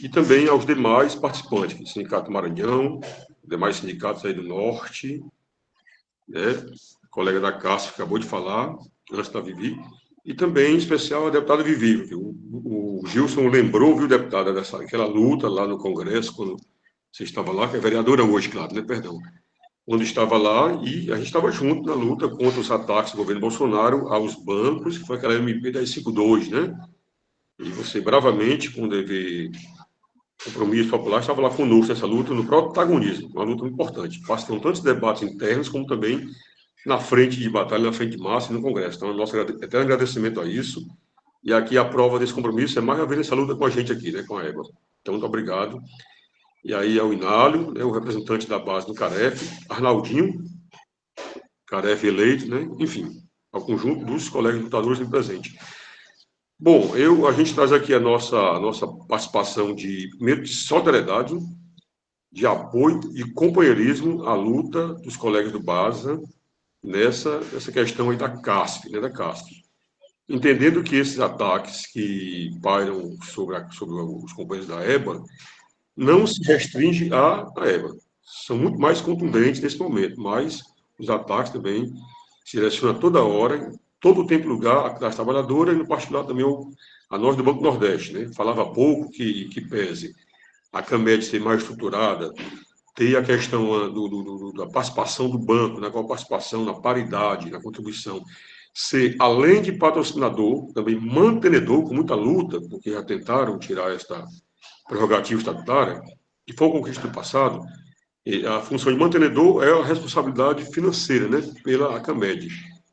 E também aos demais participantes, do Sindicato Maranhão, demais sindicatos aí do Norte, né? O colega da Cássia acabou de falar, antes da Vivi, e também, em especial, a deputada Vivi, que o Gilson lembrou, viu, deputada, daquela luta lá no Congresso, quando você estava lá, que é vereadora hoje, claro, né, perdão, quando estava lá, e a gente estava junto na luta contra os ataques do governo Bolsonaro aos bancos, que foi aquela MP 1052, né? E você, bravamente, com o dever compromisso popular, estava lá conosco nessa luta, no protagonismo, uma luta importante. Passam tantos debates internos, como também na frente de batalha, na frente de massa e no Congresso. Então, nosso eterno agradecimento a isso. E aqui a prova desse compromisso é mais uma vez essa luta com a gente aqui, né, com a EBA. Então, muito obrigado. E aí ao Inálio, né, o representante da base do CAREF, Arnaldinho, CAREF eleito, né, enfim, ao conjunto dos colegas lutadores do presente. Bom, a gente traz aqui a nossa participação primeiro, de solidariedade, de apoio e companheirismo à luta dos colegas do BASA nessa questão aí da CASF, né, da CASF. Entendendo que esses ataques que pairam sobre os companheiros da EBA não se restringe à EBA. São muito mais contundentes nesse momento, mas os ataques também se direcionam toda hora, todo o tempo e lugar, a classe trabalhadora e, no particular, também a nós do Banco do Nordeste. Né? Falava há pouco que pese a CAMED ser mais estruturada, ter a questão da participação do banco, né? Qual a participação na paridade, na contribuição, ser, além de patrocinador, também mantenedor, com muita luta, porque já tentaram tirar esta prerrogativa estatutária, que foi uma conquista do passado. E a função de mantenedor é a responsabilidade financeira, né, pela CAMED.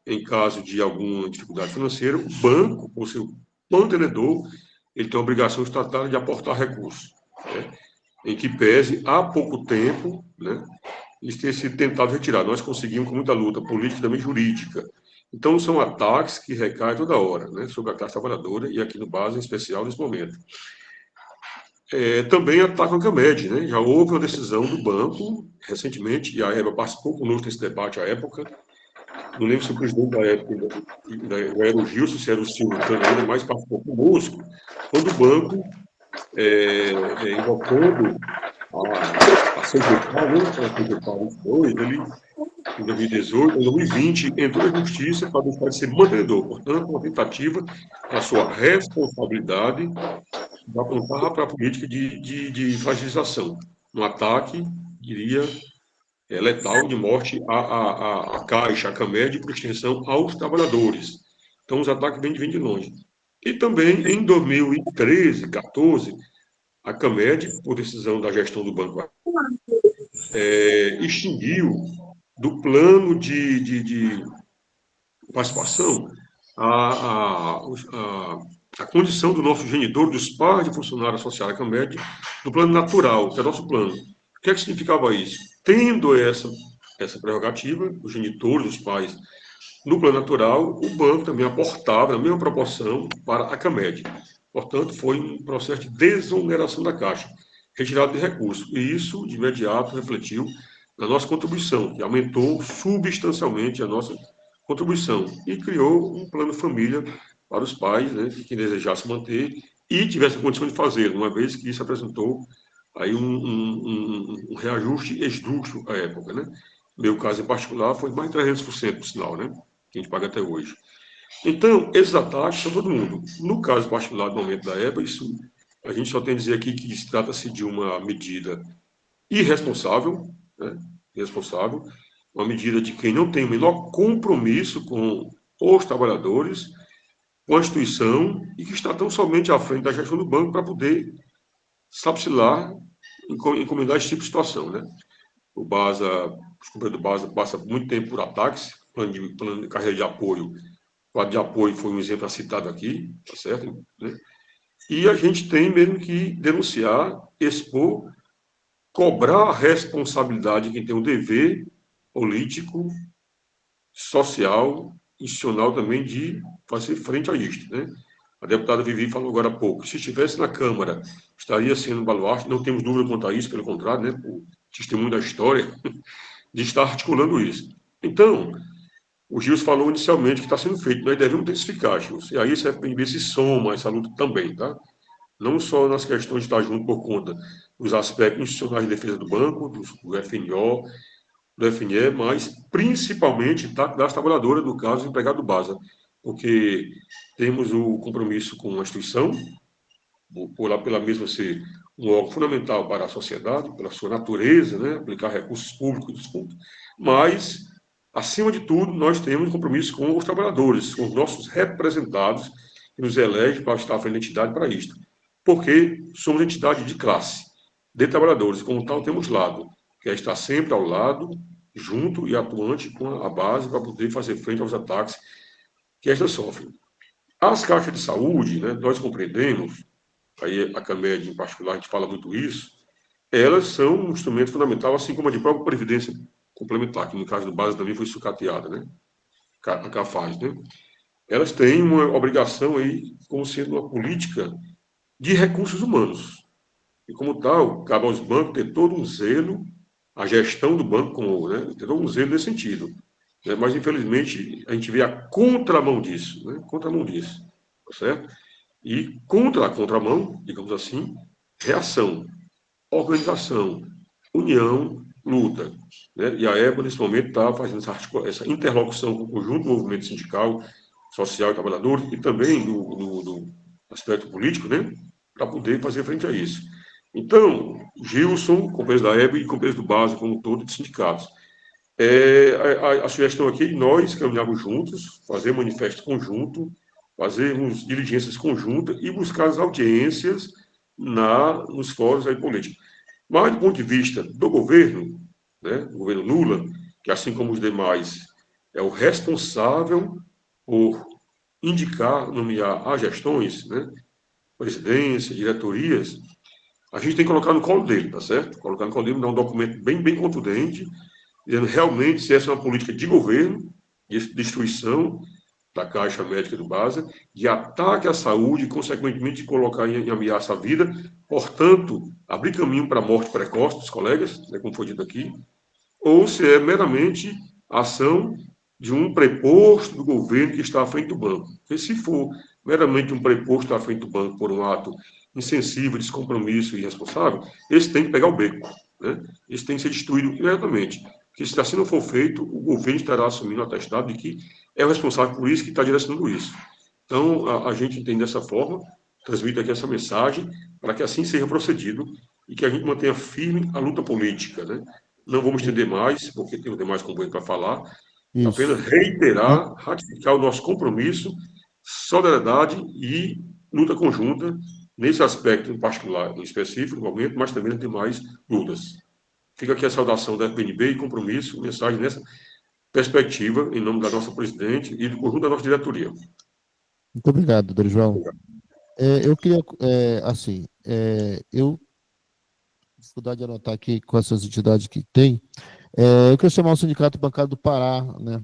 Em caso de alguma dificuldade financeira, o banco, por ser mantenedor, ele tem a obrigação estatutária de aportar recursos, né, em que pese, há pouco tempo, né, eles têm sido tentados retirar. Nós conseguimos com muita luta política e também jurídica. Então, são ataques que recaem toda hora, né, sobre a classe trabalhadora, e aqui no BASA, em especial, nesse momento. também atacam a CAMED, né? Já houve uma decisão do banco, recentemente, e a EBA participou conosco desse debate à época. Não lembro se o presidente da época era o Gilson, se era o Silvio ainda, mas participou conosco, quando o banco, invocando a CGK, ele, em 2018, em 2020, entrou na justiça para deixar de ser mantenedor, portanto, uma tentativa da sua responsabilidade de apontar para a política de fragilização, um ataque, diria, letal de morte à Caixa, à CAMED, e por extensão aos trabalhadores. Então, os ataques vêm de longe. E também, em 2013, 14, a CAMED, por decisão da gestão do banco, extinguiu do plano de participação a condição do nosso genitor, dos pais de funcionário associado à CAMED, do plano natural, que é nosso plano. O que significava isso? Tendo essa prerrogativa, os genitores, os pais, no plano natural, o banco também aportava, na mesma proporção, para a CAMED. Portanto, foi um processo de desoneração da Caixa, retirada de recursos. E isso, de imediato, refletiu na nossa contribuição, que aumentou substancialmente a nossa contribuição e criou um plano família para os pais, né, que desejassem manter e tivessem condição de fazer, uma vez que isso apresentou aí um reajuste esdrúxulo à época, né? No meu caso em particular foi mais de 300%, por sinal, né? Que a gente paga até hoje. Então, esses ataques são todo mundo. No caso particular do momento da EBA, isso a gente só tem a dizer aqui que se trata-se de uma medida irresponsável, né? Irresponsável, uma medida de quem não tem o menor compromisso com os trabalhadores, com a instituição, e que está tão somente à frente da gestão do banco para poder, sabe-se lá, encomendar esse tipo de situação, né? O companheiro do BASA passa muito tempo por ataques, plano de carreira de apoio, o quadro de apoio foi um exemplo citado aqui, tá certo? Né? E a gente tem mesmo que denunciar, expor, cobrar a responsabilidade de quem tem o dever político, social, institucional também de fazer frente a isto, né? A deputada Vivi falou agora há pouco, se estivesse na Câmara, estaria sendo um baluarte, não temos dúvida quanto a isso, pelo contrário, né, por testemunho da história, de estar articulando isso. Então, o Gilson falou inicialmente que está sendo feito, nós devemos intensificar, Gilson, e aí esse FNB se soma a essa luta também, tá? Não só nas questões de estar junto por conta dos aspectos institucionais de defesa do banco, do FNO, do FNE, mas principalmente das trabalhadoras, no caso, empregado do BASA, porque temos o compromisso com a instituição, pela mesma ser um órgão fundamental para a sociedade, pela sua natureza, né, aplicar recursos públicos, mas, acima de tudo, nós temos um compromisso com os trabalhadores, com os nossos representados, que nos elegem para estar à frente da entidade para isto, porque somos entidade de classe, de trabalhadores, como tal, temos lado, que é estar sempre ao lado, junto e atuante com a base para poder fazer frente aos ataques que estas sofrem. As caixas de saúde, né, nós compreendemos, aí a CAMED em particular, a gente fala muito isso, elas são um instrumento fundamental, assim como a de própria previdência complementar, que no caso do BASA também foi sucateada, né, a CAFAS, né. Elas têm uma obrigação aí, como sendo uma política de recursos humanos. E como tal, cabe aos bancos ter todo um zelo, a gestão do banco, como, né, ter todo um zelo nesse sentido. Né, mas, infelizmente, a gente vê a contramão disso, né, contramão disso, tá certo? E contra a contramão, digamos assim, reação, organização, união, luta. Né? E a EBA, nesse momento, está fazendo essa interlocução com o conjunto do movimento sindical, social e trabalhador, e também do aspecto político, né? Para poder fazer frente a isso. Então, Gilson, companheiros da EBA e companheiros do BASA, como todo, de sindicatos. A sugestão aqui, nós caminharmos juntos, fazer manifesto conjunto, fazermos diligências conjuntas e buscar as audiências nos fóruns aí políticos. Mas, do ponto de vista do governo, né, do governo Lula, que assim como os demais é o responsável por indicar, nomear as gestões, né, presidência, diretorias, a gente tem que colocar no colo dele, tá certo? Colocar no colo dele, dar um documento bem contundente, dizendo realmente se essa é uma política de governo, de instituição, da Caixa Médica do Basa, de ataque à saúde e, consequentemente, colocar em ameaça a vida, portanto, abrir caminho para a morte precoce dos colegas, né, como foi dito aqui, ou se é meramente ação de um preposto do governo que está à frente do banco. Porque se for meramente um preposto à frente do banco por um ato insensível, descompromisso e irresponsável, esse tem que pegar o beco, né? Esse tem que ser destruído imediatamente. Porque se assim não for feito, o governo estará assumindo o atestado de que é o responsável por isso, que está direcionando isso. Então, a gente entende dessa forma, transmite aqui essa mensagem, para que assim seja procedido e que a gente mantenha firme a luta política, né? Não vamos estender mais, porque temos demais companheiros para falar. Isso. Apenas reiterar, ratificar o nosso compromisso, solidariedade e luta conjunta, nesse aspecto em particular, em específico, no momento, mas também nas demais lutas. Fica aqui a saudação da FPNB e compromisso, mensagem nessa perspectiva, em nome da nossa presidente e do conjunto da nossa diretoria. Muito obrigado, Dorival. Eu queria, eu dificuldade de anotar aqui com essas entidades que tem. Eu queria chamar o Sindicato Bancário do Pará, né,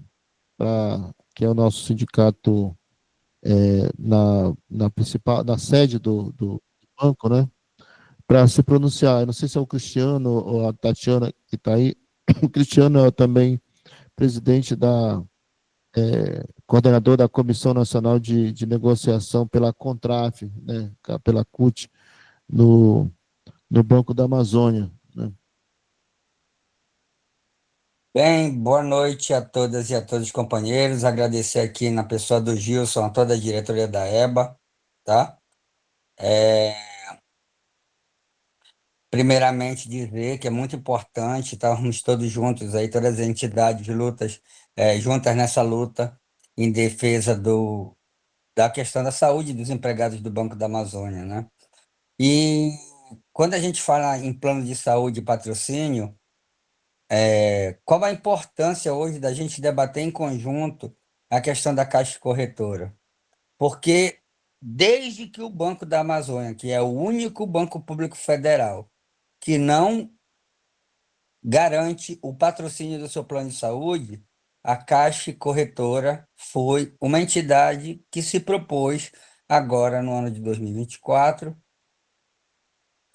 que é o nosso sindicato na principal, na sede do banco, né, para se pronunciar. Eu não sei se é o Cristiano ou a Tatiana que está aí. O Cristiano é também presidente coordenador da Comissão Nacional de Negociação pela Contraf, né, pela CUT, no Banco da Amazônia, né? Bem, boa noite a todas e a todos os companheiros. Agradecer aqui na pessoa do Gilson, a toda a diretoria da EBA, tá? Primeiramente dizer que é muito importante estarmos todos juntos aí, todas as entidades juntas nessa luta em defesa da questão da saúde dos empregados do Banco da Amazônia, né? E quando a gente fala em plano de saúde e patrocínio, qual a importância hoje da gente debater em conjunto a questão da Caixa Corretora? Porque desde que o Banco da Amazônia, que é o único banco público federal que não garante o patrocínio do seu plano de saúde, a Caixa Corretora foi uma entidade que se propôs agora no ano de 2024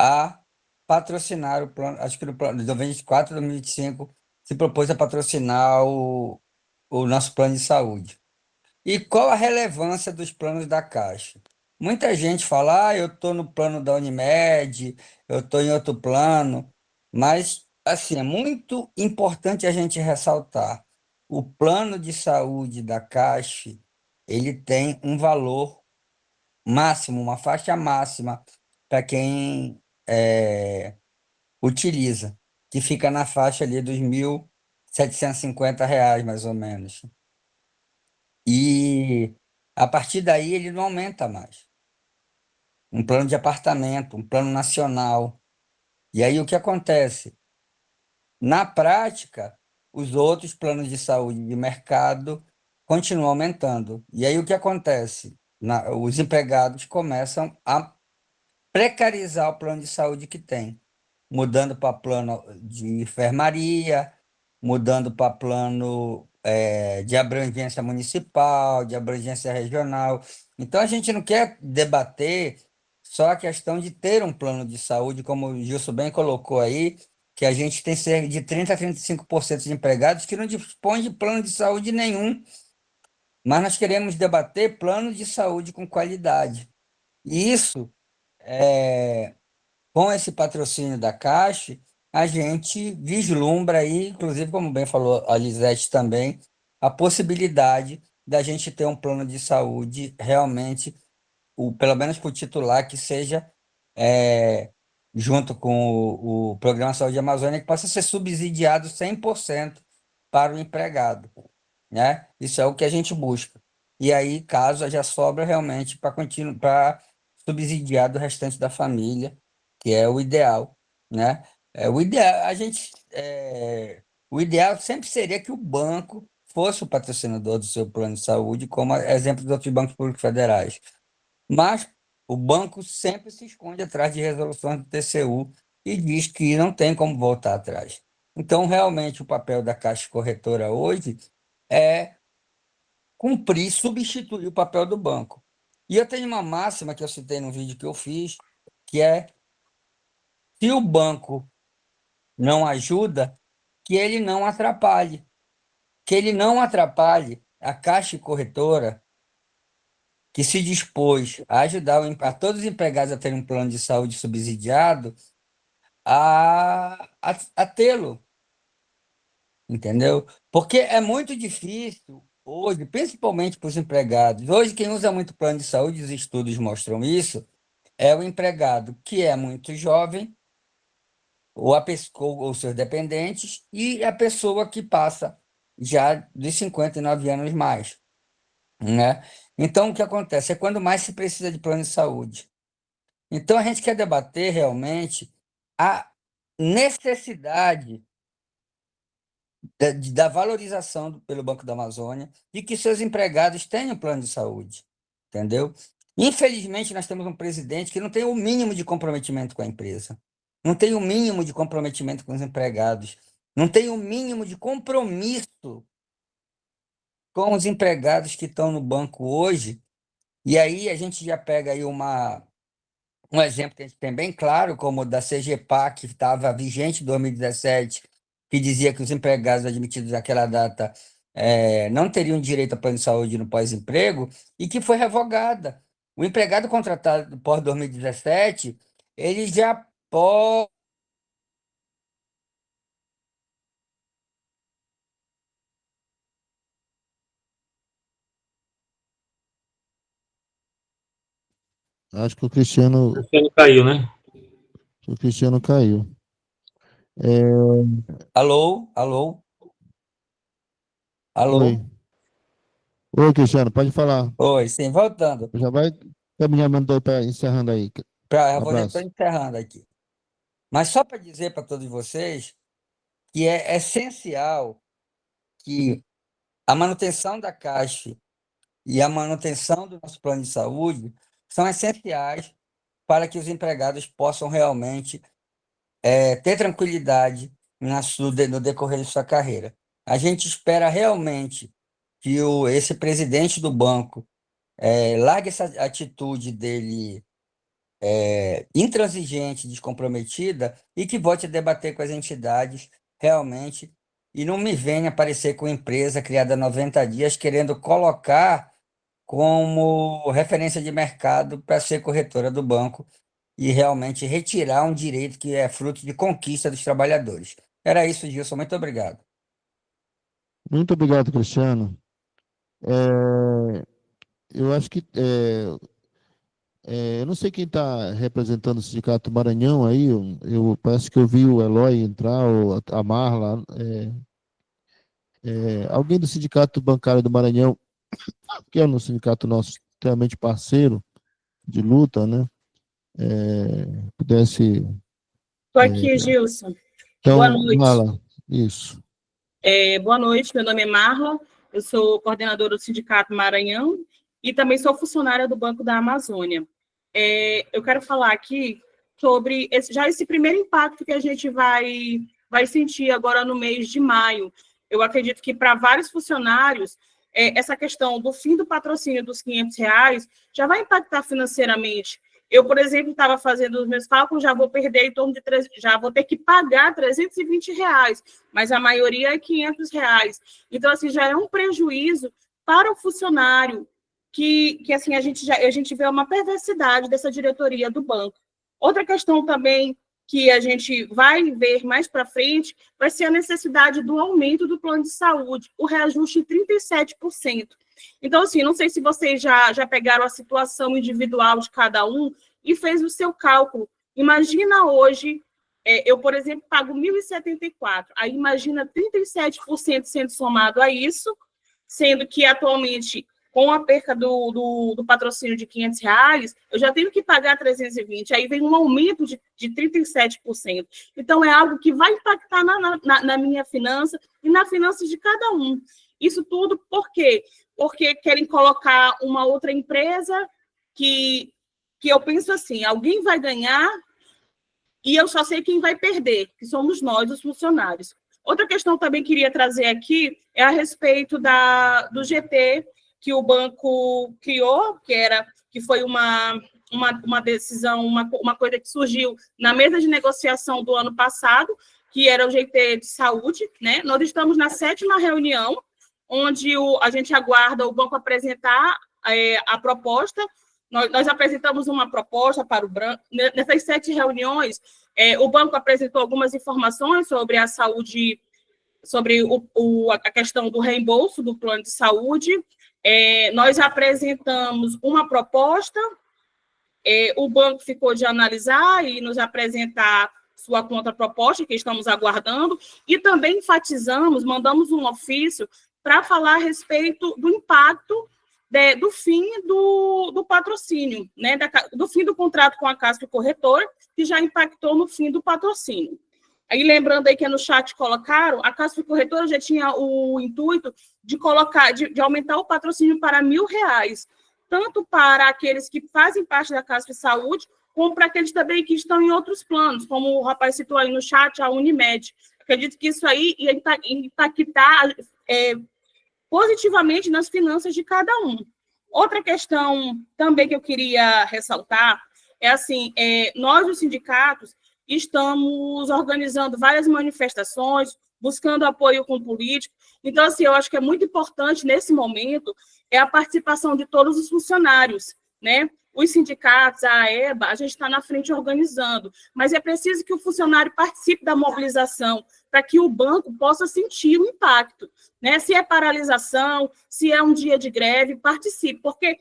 a patrocinar o plano, acho que no plano de 2024, 2025, se propôs a patrocinar o nosso plano de saúde. E qual a relevância dos planos da Caixa? Muita gente fala, eu estou no plano da Unimed, eu estou em outro plano, mas, assim, é muito importante a gente ressaltar, o plano de saúde da Caixa, ele tem um valor máximo, uma faixa máxima para quem utiliza, que fica na faixa ali dos R$ 1.750, mais ou menos. E a partir daí ele não aumenta mais. Um plano de apartamento, um plano nacional. E aí o que acontece? Na prática, os outros planos de saúde de mercado continuam aumentando. E aí o que acontece? Os empregados começam a precarizar o plano de saúde que tem, mudando para plano de enfermaria, mudando para plano de abrangência municipal, de abrangência regional. Então, a gente não quer debater só a questão de ter um plano de saúde, como o Gilson bem colocou aí, que a gente tem cerca de 30% a 35% de empregados que não dispõem de plano de saúde nenhum, mas nós queremos debater plano de saúde com qualidade. E isso, com esse patrocínio da Caixa, a gente vislumbra aí, inclusive, como bem falou a Lisete também, a possibilidade da gente ter um plano de saúde realmente, pelo menos para o titular, que seja junto com o Programa Saúde Amazônia, que possa ser subsidiado 100% para o empregado, né? Isso é o que a gente busca. E aí, caso já sobra realmente para subsidiar do restante da família, que é o ideal, né? O ideal sempre seria que o banco fosse o patrocinador do seu plano de saúde, como exemplo dos outros bancos públicos federais. Mas o banco sempre se esconde atrás de resoluções do TCU e diz que não tem como voltar atrás. Então, realmente, o papel da Caixa Corretora hoje é cumprir, substituir o papel do banco. E eu tenho uma máxima que eu citei no vídeo que eu fiz, que é: se o banco não ajuda, que ele não atrapalhe. Que ele não atrapalhe a Caixa Corretora, que se dispôs a ajudar todos os empregados a terem um plano de saúde subsidiado, a tê-lo. Entendeu? Porque é muito difícil hoje, principalmente para os empregados. Hoje, quem usa muito plano de saúde, os estudos mostram isso, é o empregado que é muito jovem, ou seus dependentes, e a pessoa que passa já dos 59 anos mais, né? Então, o que acontece? É quando mais se precisa de plano de saúde. Então, a gente quer debater realmente a necessidade da valorização pelo Banco da Amazônia de que seus empregados tenham plano de saúde, entendeu? Infelizmente, nós temos um presidente que não tem o mínimo de comprometimento com a empresa, não tem o mínimo de comprometimento com os empregados, não tem o mínimo de compromisso com os empregados que estão no banco hoje. E aí a gente já pega aí um exemplo que a gente tem bem claro, como o da CGPAC, que estava vigente em 2017, que dizia que os empregados admitidos naquela data não teriam direito a plano de saúde no pós-emprego, e que foi revogada. O empregado contratado pós 2017, ele já pode... Acho que o Cristiano caiu, né? caiu. Alô? Alô? Alô? Oi, Cristiano, pode falar. Oi, sim, voltando. Já vai caminhando para encerrando aí. Eu vou Abraço. encerrando aqui. Mas só para dizer para todos vocês que é essencial que a manutenção da Caixa e a manutenção do nosso plano de saúde são essenciais para que os empregados possam realmente ter tranquilidade no decorrer de sua carreira. A gente espera realmente que esse presidente do banco largue essa atitude dele intransigente, descomprometida, e que volte a debater com as entidades realmente, e não me venha aparecer com empresa criada há 90 dias querendo colocar como referência de mercado para ser corretora do banco e realmente retirar um direito que é fruto de conquista dos trabalhadores. Era isso, Gilson. Muito obrigado. Muito obrigado, Cristiano. Eu acho que eu não sei quem está representando o Sindicato Maranhão aí. Eu parece que eu vi o Eloy entrar, ou a Marla. Alguém do Sindicato Bancário do Maranhão, que é um sindicato nosso extremamente parceiro de luta, né? Pudesse. Estou aqui, Gilson. Então, Boa noite. Marla, isso. Boa noite, meu nome é Marla, eu sou coordenadora do Sindicato Maranhão e também sou funcionária do Banco da Amazônia. Eu quero falar aqui sobre esse primeiro impacto que a gente vai sentir agora no mês de maio. Eu acredito que para vários funcionários, essa questão do fim do patrocínio dos R$500 já vai impactar financeiramente. Eu, por exemplo, estava fazendo os meus cálculos, já vou perder em torno de já vou ter que pagar R$320, mas a maioria é R$500. Então, assim, já é um prejuízo para o funcionário que assim, a gente vê uma perversidade dessa diretoria do banco. Outra questão também que a gente vai ver mais para frente vai ser a necessidade do aumento do plano de saúde, o reajuste em 37%. Então, assim, não sei se vocês já pegaram a situação individual de cada um e fez o seu cálculo. Imagina hoje, eu, por exemplo, pago R$1.074, aí imagina 37% sendo somado a isso, sendo que atualmente, com a perca do patrocínio de R$500, eu já tenho que pagar 320, aí vem um aumento de 37%. Então, é algo que vai impactar na minha finança e na finança de cada um. Isso tudo por quê? Porque querem colocar uma outra empresa que eu penso assim, alguém vai ganhar e eu só sei quem vai perder, que somos nós, os funcionários. Outra questão também queria trazer aqui é a respeito do GT que o banco criou, que foi uma decisão, uma coisa que surgiu na mesa de negociação do ano passado, que era o GT de saúde, né? Nós estamos na 7ª reunião, onde a gente aguarda o banco apresentar a proposta. Nós apresentamos uma proposta para o banco. Nessas 7 reuniões, o banco apresentou algumas informações sobre a saúde, sobre a questão do reembolso do plano de saúde. Nós apresentamos uma proposta, o banco ficou de analisar e nos apresentar sua contraproposta, que estamos aguardando, e também enfatizamos, mandamos um ofício para falar a respeito do impacto do fim do patrocínio, né, do fim do contrato com a CASP Corretora, que já impactou no fim do patrocínio. Aí, lembrando aí que no chat colocaram, a CASP Corretora já tinha o intuito de aumentar o patrocínio para R$1.000, tanto para aqueles que fazem parte da CASP Saúde, como para aqueles também que estão em outros planos, como o rapaz citou aí no chat, a Unimed. Acredito que isso aí ia impactar positivamente nas finanças de cada um. Outra questão também que eu queria ressaltar é assim, nós, os sindicatos, estamos organizando várias manifestações, buscando apoio com políticos. Então, assim, eu acho que é muito importante, nesse momento, a participação de todos os funcionários, né? Os sindicatos, a AEBA, a gente está na frente organizando, mas é preciso que o funcionário participe da mobilização para que o banco possa sentir o impacto, né? Se é paralisação, se é um dia de greve, participe, porque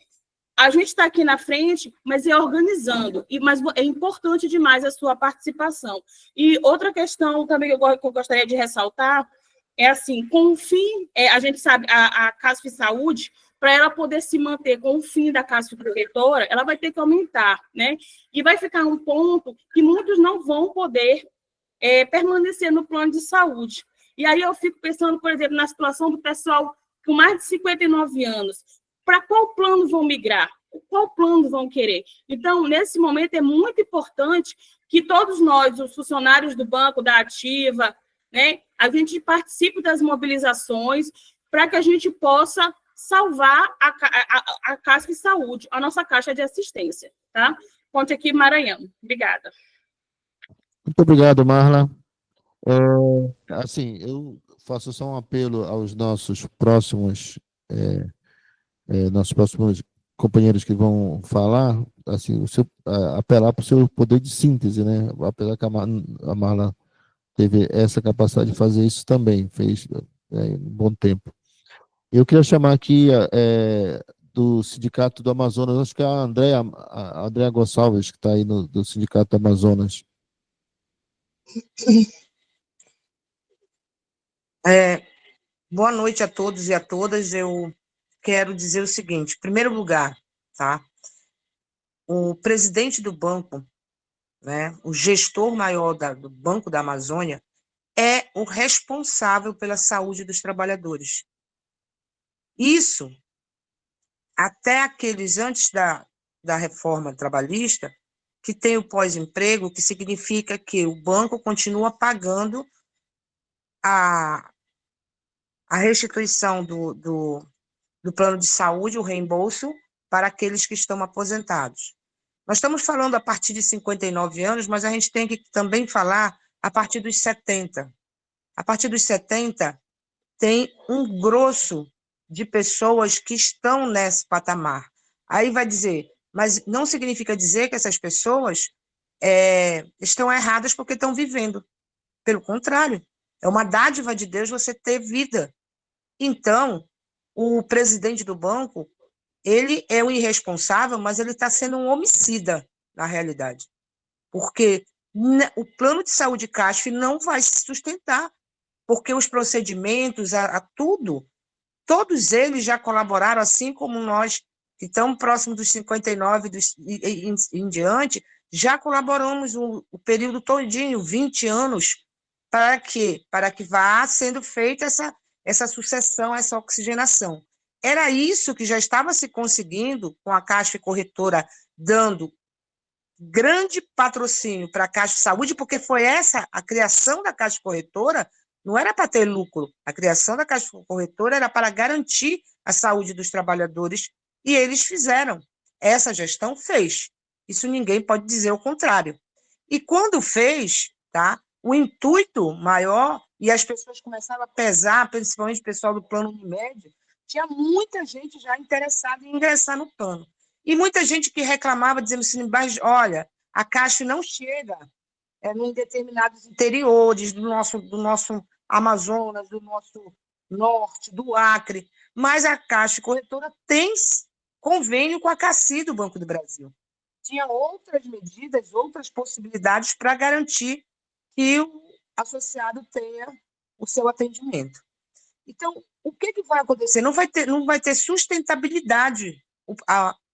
a gente está aqui na frente, mas é organizando, mas é importante demais a sua participação. E outra questão também que eu gostaria de ressaltar é assim, com o fim, a gente sabe, a CASP Saúde, para ela poder se manter com o fim da CASP Corretora, ela vai ter que aumentar, né? E vai ficar um ponto que muitos não vão poder permanecer no plano de saúde. E aí eu fico pensando, por exemplo, na situação do pessoal com mais de 59 anos. Para qual plano vão migrar? Qual plano vão querer? Então, nesse momento, é muito importante que todos nós, os funcionários do banco, da Ativa, né, a gente participe das mobilizações para que a gente possa salvar a CASP Saúde, a nossa caixa de assistência, tá? Ponte aqui, Maranhão. Obrigada. Muito obrigado, Marla. Assim, eu faço só um apelo aos nossos próximos companheiros que vão falar, assim, apelar para o seu poder de síntese, né? Apesar que a Marla teve essa capacidade de fazer isso também, fez um bom tempo. Eu queria chamar aqui do Sindicato do Amazonas, acho que é a Andréa Gonçalves, que está aí do Sindicato do Amazonas. Boa noite a todos e a todas. Eu quero dizer o seguinte: em primeiro lugar, tá? O presidente do banco, né, o gestor maior do Banco da Amazônia, é o responsável pela saúde dos trabalhadores. Isso, até aqueles antes da reforma trabalhista, que tem o pós-emprego, que significa que o banco continua pagando a restituição do plano de saúde, o reembolso, para aqueles que estão aposentados. Nós estamos falando a partir de 59 anos, mas a gente tem que também falar a partir dos 70. A partir dos 70, tem um grosso de pessoas que estão nesse patamar. Aí vai dizer, mas não significa dizer que essas pessoas estão erradas porque estão vivendo. Pelo contrário, é uma dádiva de Deus você ter vida. Então, o presidente do banco, ele é um irresponsável, mas ele está sendo um homicida, na realidade. Porque o plano de saúde CASF não vai se sustentar, porque os procedimentos, tudo, todos eles já colaboraram, assim como nós, que estamos próximos dos 59 em diante, já colaboramos o período todinho, 20 anos, para que vá sendo feita essa sucessão, essa oxigenação. Era isso que já estava se conseguindo com a Caixa Corretora, dando grande patrocínio para a Caixa de Saúde, porque foi a criação da Caixa Corretora, não era para ter lucro. A criação da Caixa Corretora era para garantir a saúde dos trabalhadores, e eles fizeram. Essa gestão fez. Isso ninguém pode dizer o contrário. E quando fez, tá, o intuito maior, e as pessoas começaram a pesar, principalmente o pessoal do plano Unimed, tinha muita gente já interessada em ingressar no plano. E muita gente que reclamava, dizendo assim, mas, olha, a Caixa não chega em determinados interiores do nosso Amazonas, do nosso norte, do Acre, mas a Caixa Corretora tem convênio com a CACI do Banco do Brasil. Tinha outras medidas, outras possibilidades para garantir que o associado tenha o seu atendimento. Então, o que vai acontecer? Não vai ter sustentabilidade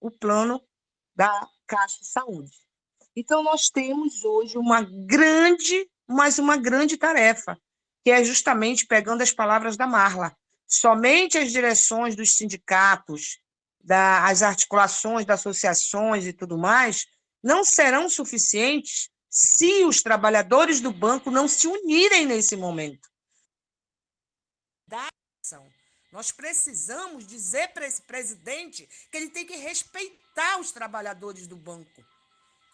o plano da Caixa de Saúde. Então, nós temos hoje uma grande tarefa, que é justamente pegando as palavras da Marla. Somente as direções dos sindicatos, as articulações das associações e tudo mais, não serão suficientes se os trabalhadores do banco não se unirem nesse momento. Nós precisamos dizer para esse presidente que ele tem que respeitar os trabalhadores do banco.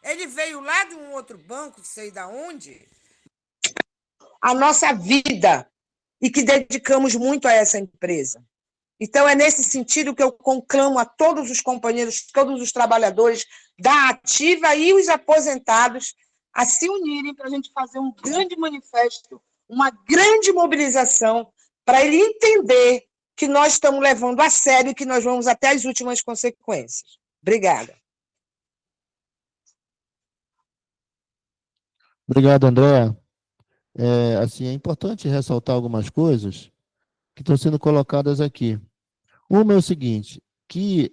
Ele veio lá de um outro banco, sei de onde, a nossa vida, e que dedicamos muito a essa empresa. Então, é nesse sentido que eu conclamo a todos os companheiros, todos os trabalhadores da ativa e os aposentados a se unirem para a gente fazer um grande manifesto, uma grande mobilização, para ele entender que nós estamos levando a sério e que nós vamos até as últimas consequências. Obrigada. Obrigado, André. É importante ressaltar algumas coisas que estão sendo colocadas aqui. Uma é o seguinte, que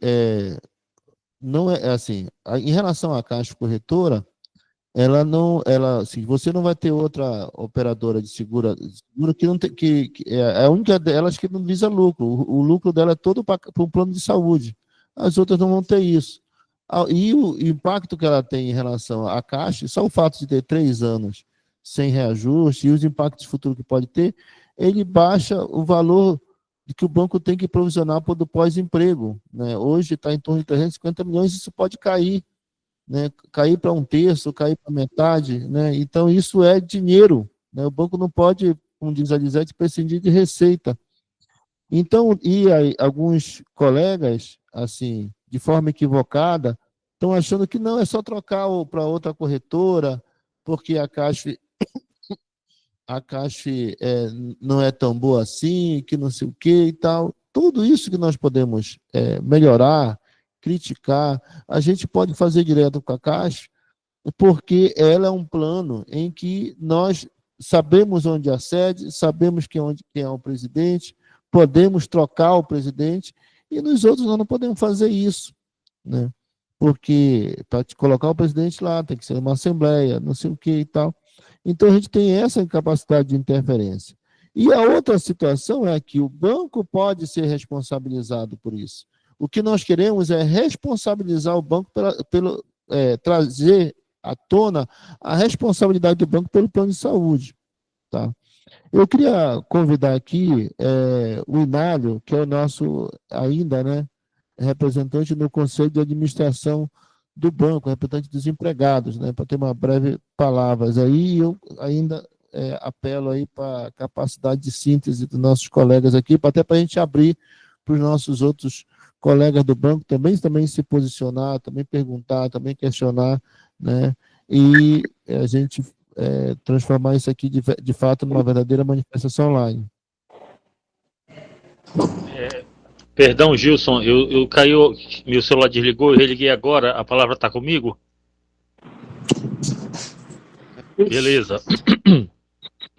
não é assim, em relação à Caixa Corretora, assim, você não vai ter outra operadora de seguro que não tem, que é a única delas que não visa lucro. O lucro dela é todo para um plano de saúde. As outras não vão ter isso. E o impacto que ela tem em relação à Caixa, só o fato de ter 3 anos sem reajuste e os impactos futuros que pode ter, ele baixa o valor que o banco tem que provisionar do pós-emprego, né? Hoje está em torno de 350 milhões, isso pode cair, né? Cair para 1/3, cair para metade, né? Então isso é dinheiro, né? O banco não pode, como diz a Lisete, prescindir de receita. Então, e aí, alguns colegas, assim, de forma equivocada, estão achando que não, é só trocar para outra corretora, porque a Caixa não é tão boa assim, que não sei o que e tal. Tudo isso que nós podemos melhorar, criticar, a gente pode fazer direto com a Caixa, porque ela é um plano em que nós sabemos onde é a sede, sabemos quem é o presidente, podemos trocar o presidente, e nos outros nós não podemos fazer isso, né? Porque para te colocar o presidente lá, tem que ser uma assembleia, não sei o que e tal. Então, a gente tem essa capacidade de interferência. E a outra situação é que o banco pode ser responsabilizado por isso. O que nós queremos é responsabilizar o banco pelo trazer à tona a responsabilidade do banco pelo plano de saúde. Tá? Eu queria convidar aqui o Inário, que é o nosso ainda, né, representante no Conselho de Administração do banco, representante dos empregados, né, para ter uma breve palavras aí. Eu ainda apelo aí para a capacidade de síntese dos nossos colegas aqui, até para a gente abrir para os nossos outros colegas do banco também se posicionar, também perguntar, também questionar, né, e a gente transformar isso aqui de fato numa verdadeira manifestação online. Perdão, Gilson, eu caiu, meu celular desligou, eu religuei agora, a palavra está comigo? Beleza.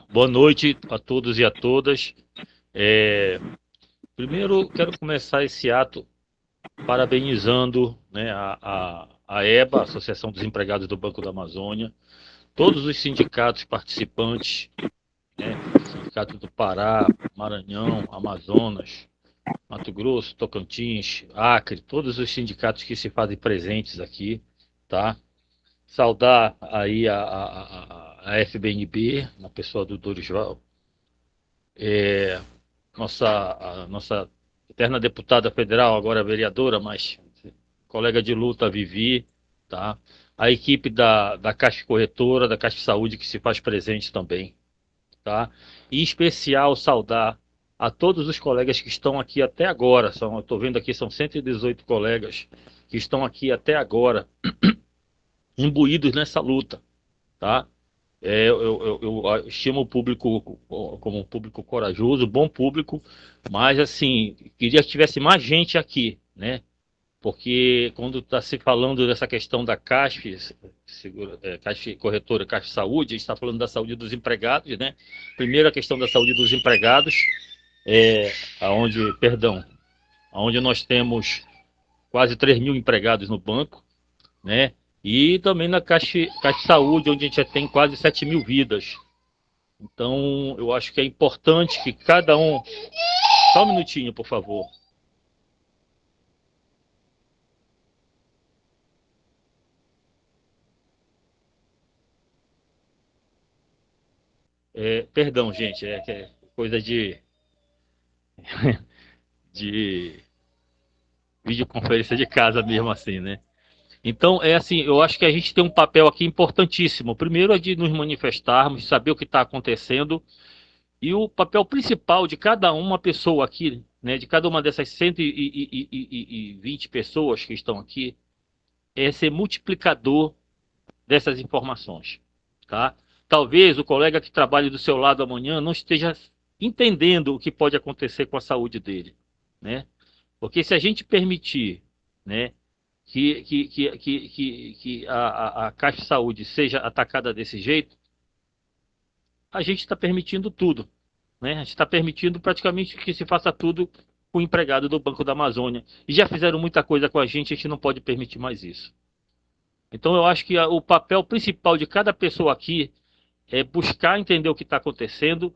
Boa noite a todos e a todas. Primeiro, quero começar esse ato parabenizando, né, a EBA, Associação dos Empregados do Banco da Amazônia, todos os sindicatos participantes, né, Sindicato do Pará, Maranhão, Amazonas, Mato Grosso, Tocantins, Acre, todos os sindicatos que se fazem presentes aqui, tá? Saudar aí a FBNB, na pessoa do Dorival, a nossa eterna deputada federal, agora vereadora, mas colega de luta, Vivi, tá? A equipe da Caixa Corretora, da Caixa Saúde, que se faz presente também, tá? Em especial, saudar a todos os colegas que estão aqui até agora, eu estou vendo aqui, são 118 colegas que estão aqui até agora, imbuídos nessa luta, tá? Eu estimo o público como um público corajoso, bom público, mas assim, queria que tivesse mais gente aqui, né? Porque quando está se falando dessa questão da Caixa, Caixa Corretora, Caixa Saúde, a gente está falando da saúde dos empregados, né? Primeiro a questão da saúde dos empregados, onde nós temos quase 3 mil empregados no banco, né? E também na Caixa Saúde, onde a gente já tem quase 7 mil vidas. Então, eu acho que é importante que cada um... Só um minutinho, por favor. Perdão, gente, que é coisa de videoconferência de casa mesmo assim, né? Então, assim, eu acho que a gente tem um papel aqui importantíssimo. Primeiro é de nos manifestarmos, saber o que está acontecendo, e o papel principal de cada uma pessoa aqui, né, de cada uma dessas 120 pessoas que estão aqui, é ser multiplicador dessas informações, tá? Talvez o colega que trabalha do seu lado amanhã não esteja entendendo o que pode acontecer com a saúde dele, né? Porque se a gente permitir, né, que a Caixa de Saúde seja atacada desse jeito, a gente está permitindo tudo, né? A gente está permitindo praticamente que se faça tudo com o empregado do Banco da Amazônia. E já fizeram muita coisa com a gente não pode permitir mais isso. Então eu acho que o papel principal de cada pessoa aqui é buscar entender o que está acontecendo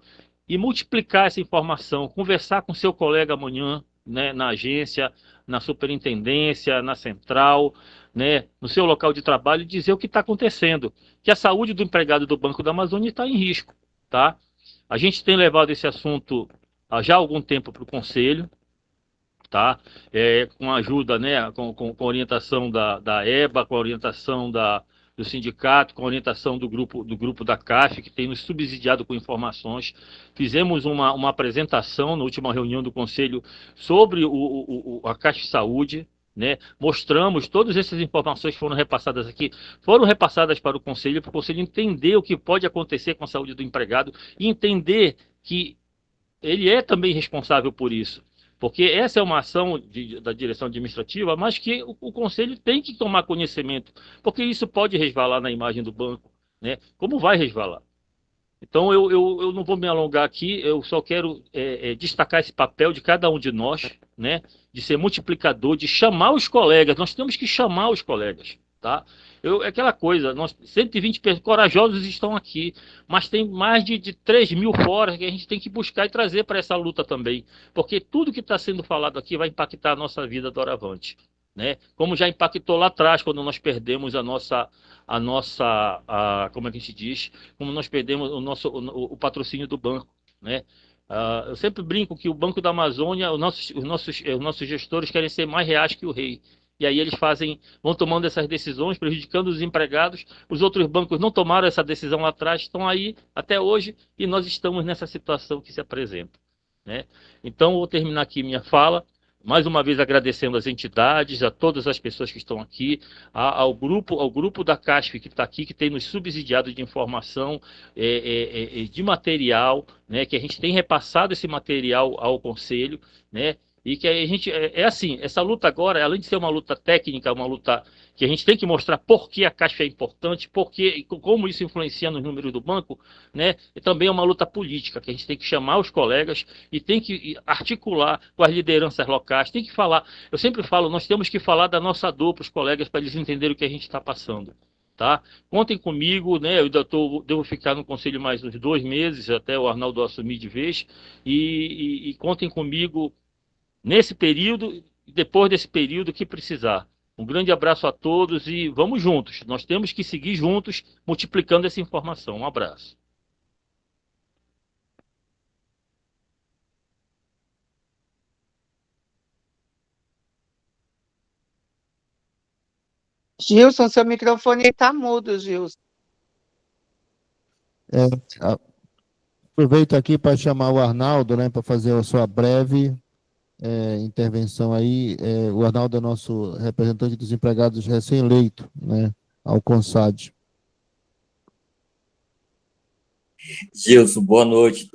e multiplicar essa informação, conversar com seu colega amanhã, né, na agência, na superintendência, na central, né, no seu local de trabalho, e dizer o que está acontecendo, que a saúde do empregado do Banco da Amazônia está em risco, tá? A gente tem levado esse assunto há já algum tempo para o Conselho, tá? Com a ajuda, né, com orientação da EBA, com a orientação do sindicato, com a orientação do grupo da CAF, que tem nos subsidiado com informações. Fizemos uma apresentação na última reunião do Conselho sobre a Caixa de Saúde, né? Mostramos todas essas informações que foram repassadas aqui, foram repassadas para o Conselho entender o que pode acontecer com a saúde do empregado e entender que ele é também responsável por isso. Porque essa é uma ação da direção administrativa, mas que o Conselho tem que tomar conhecimento, porque isso pode resvalar na imagem do banco, né? Como vai resvalar? Então, eu não vou me alongar aqui, eu só quero destacar esse papel de cada um de nós, né? De ser multiplicador, de chamar os colegas. Nós temos que chamar os colegas, tá? É aquela coisa, 120 pessoas corajosos estão aqui, mas tem mais de 3 mil fora que a gente tem que buscar e trazer para essa luta também, porque tudo que está sendo falado aqui vai impactar a nossa vida doravante, né? Como já impactou lá atrás, quando nós perdemos como é que a gente diz? Como nós perdemos o patrocínio do banco, né? Eu sempre brinco que o Banco da Amazônia, os nossos gestores querem ser mais reais que o rei. E aí eles vão tomando essas decisões, prejudicando os empregados. Os outros bancos não tomaram essa decisão lá atrás, estão aí até hoje, e nós estamos nessa situação que se apresenta, né? Então, vou terminar aqui minha fala, mais uma vez agradecendo às entidades, a todas as pessoas que estão aqui, ao grupo da CASF que está aqui, que tem nos subsidiado de informação, de material, né, que a gente tem repassado esse material ao Conselho, né? E que a gente, assim, essa luta agora, além de ser uma luta técnica, uma luta que a gente tem que mostrar por que a Caixa é importante, como isso influencia nos números do banco, né? E também é uma luta política, que a gente tem que chamar os colegas e tem que articular com as lideranças locais, tem que falar, eu sempre falo, nós temos que falar da nossa dor para os colegas, para eles entenderem o que a gente está passando. Tá? Contem comigo, né? Eu devo ficar no Conselho mais uns 2 meses, até o Arnaldo assumir de vez, e contem comigo nesse período e depois desse período que precisar. Um grande abraço a todos e vamos juntos. Nós temos que seguir juntos, multiplicando essa informação. Um abraço. Gilson, seu microfone está mudo, Gilson. Aproveito aqui para chamar o Arnaldo, né, para fazer a sua breve intervenção aí. O Arnaldo é nosso representante dos empregados recém-eleito, né, ao CONSAD. Gilson, boa noite,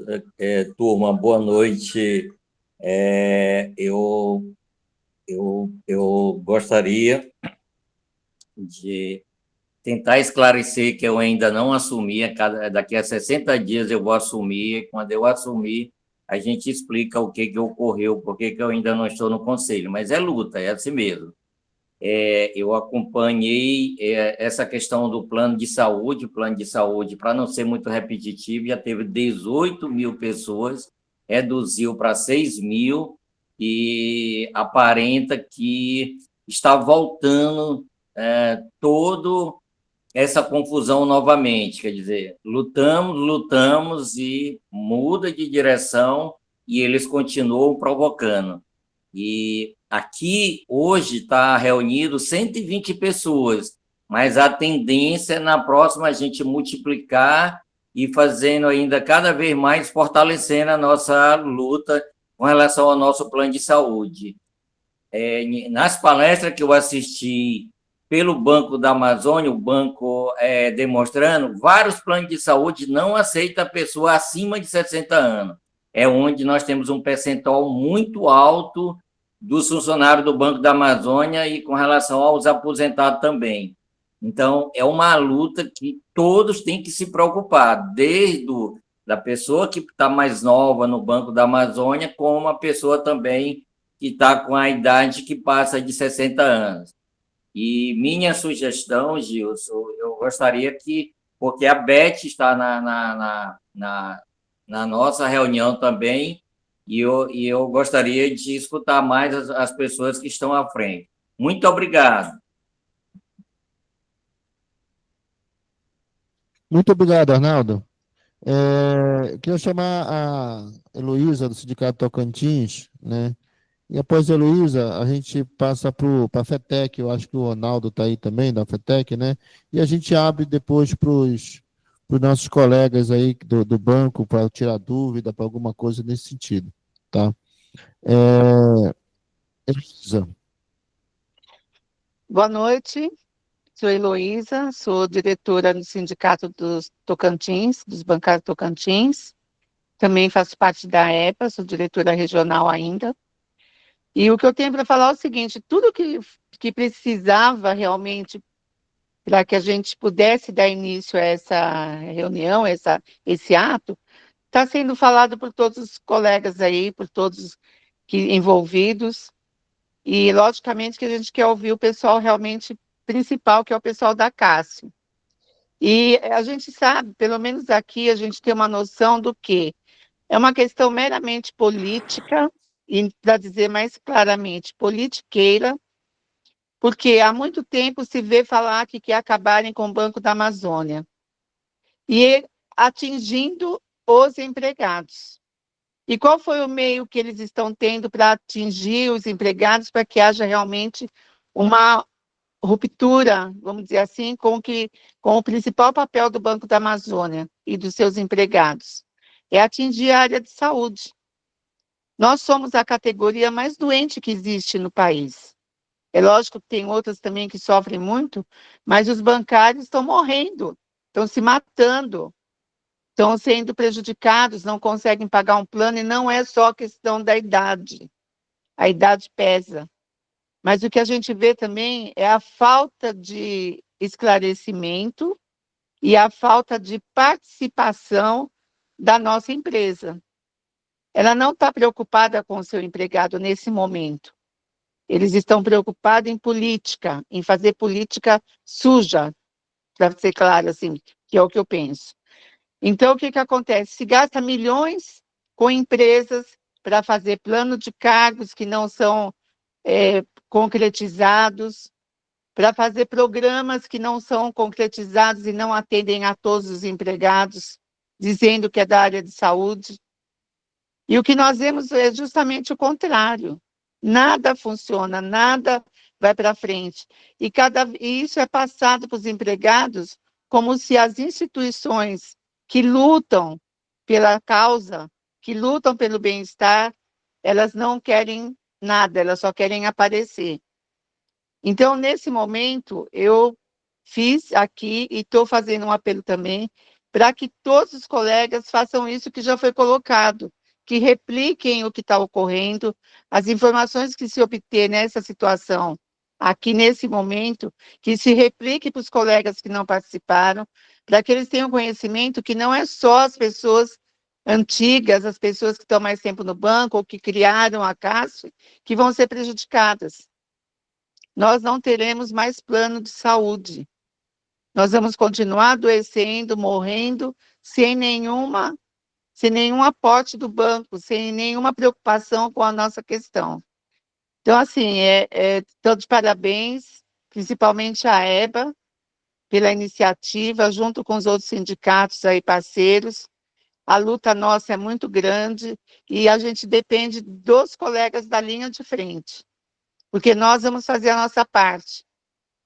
turma, boa noite. Eu gostaria de tentar esclarecer que eu ainda não assumi, daqui a 60 dias eu vou assumir, quando eu assumir, a gente explica o que ocorreu, por que eu ainda não estou no conselho, mas é luta, é assim mesmo. Eu acompanhei essa questão do plano de saúde, para não ser muito repetitivo, já teve 18 mil pessoas, reduziu para 6 mil, e aparenta que está voltando toda essa confusão novamente, quer dizer, lutamos e muda de direção e eles continuam provocando. E aqui, hoje, está reunido 120 pessoas, mas a tendência é, na próxima, a gente multiplicar e fazendo ainda cada vez mais, fortalecendo a nossa luta com relação ao nosso plano de saúde. Nas palestras que eu assisti pelo Banco da Amazônia, o banco demonstrando, vários planos de saúde não aceitam a pessoa acima de 60 anos. É onde nós temos um percentual muito alto dos funcionários do Banco da Amazônia e com relação aos aposentados também. Então, é uma luta que todos têm que se preocupar, desde da pessoa que está mais nova no Banco da Amazônia, como a pessoa também que está com a idade que passa de 60 anos. E minha sugestão, Gilson, eu gostaria que, porque a Beth está na nossa reunião também, e eu gostaria de escutar mais as pessoas que estão à frente. Muito obrigado. Muito obrigado, Arnaldo. Queria chamar a Heloísa, do Sindicato Tocantins, né? E após a Heloísa, a gente passa para a FETEC, eu acho que o Ronaldo está aí também, da FETEC, né? E a gente abre depois para os nossos colegas aí do banco, para tirar dúvida, para alguma coisa nesse sentido, tá? Heloísa. Boa noite, sou Heloísa, sou diretora do Sindicato dos Tocantins, dos bancários Tocantins, também faço parte da EPA, sou diretora regional ainda. E o que eu tenho para falar é o seguinte, tudo que precisava realmente para que a gente pudesse dar início a essa reunião, esse ato, está sendo falado por todos os colegas aí, por todos envolvidos, e logicamente que a gente quer ouvir o pessoal realmente principal, que é o pessoal da Cássio. E a gente sabe, pelo menos aqui, a gente tem uma noção do que é uma questão meramente política, e para dizer mais claramente, politiqueira, porque há muito tempo se vê falar que quer acabarem com o Banco da Amazônia, e atingindo os empregados. E qual foi o meio que eles estão tendo para atingir os empregados, para que haja realmente uma ruptura, vamos dizer assim, com o principal papel do Banco da Amazônia e dos seus empregados? É atingir a área de saúde. Nós somos a categoria mais doente que existe no país. É lógico que tem outras também que sofrem muito, mas os bancários estão morrendo, estão se matando, estão sendo prejudicados, não conseguem pagar um plano, e não é só questão da idade. A idade pesa. Mas o que a gente vê também é a falta de esclarecimento e a falta de participação da nossa empresa. Ela não está preocupada com o seu empregado nesse momento. Eles estão preocupados em política, em fazer política suja, para ser claro, assim, que é o que eu penso. Então, o que acontece? Se gasta milhões com empresas para fazer plano de cargos que não são concretizados, para fazer programas que não são concretizados e não atendem a todos os empregados, dizendo que é da área de saúde. E o que nós vemos é justamente o contrário. Nada funciona, nada vai para frente. E isso é passado para os empregados como se as instituições que lutam pela causa, que lutam pelo bem-estar, elas não querem nada, elas só querem aparecer. Então, nesse momento, eu fiz aqui e estou fazendo um apelo também para que todos os colegas façam isso que já foi colocado, que repliquem o que está ocorrendo, as informações que se obter nessa situação, aqui nesse momento, que se replique para os colegas que não participaram, para que eles tenham conhecimento que não é só as pessoas antigas, as pessoas que estão mais tempo no banco ou que criaram a CASF, que vão ser prejudicadas. Nós não teremos mais plano de saúde. Nós vamos continuar adoecendo, morrendo, sem nenhum aporte do banco, sem nenhuma preocupação com a nossa questão. Então, assim, estou de parabéns, principalmente a EBA, pela iniciativa, junto com os outros sindicatos aí, parceiros. A luta nossa é muito grande e a gente depende dos colegas da linha de frente, porque nós vamos fazer a nossa parte,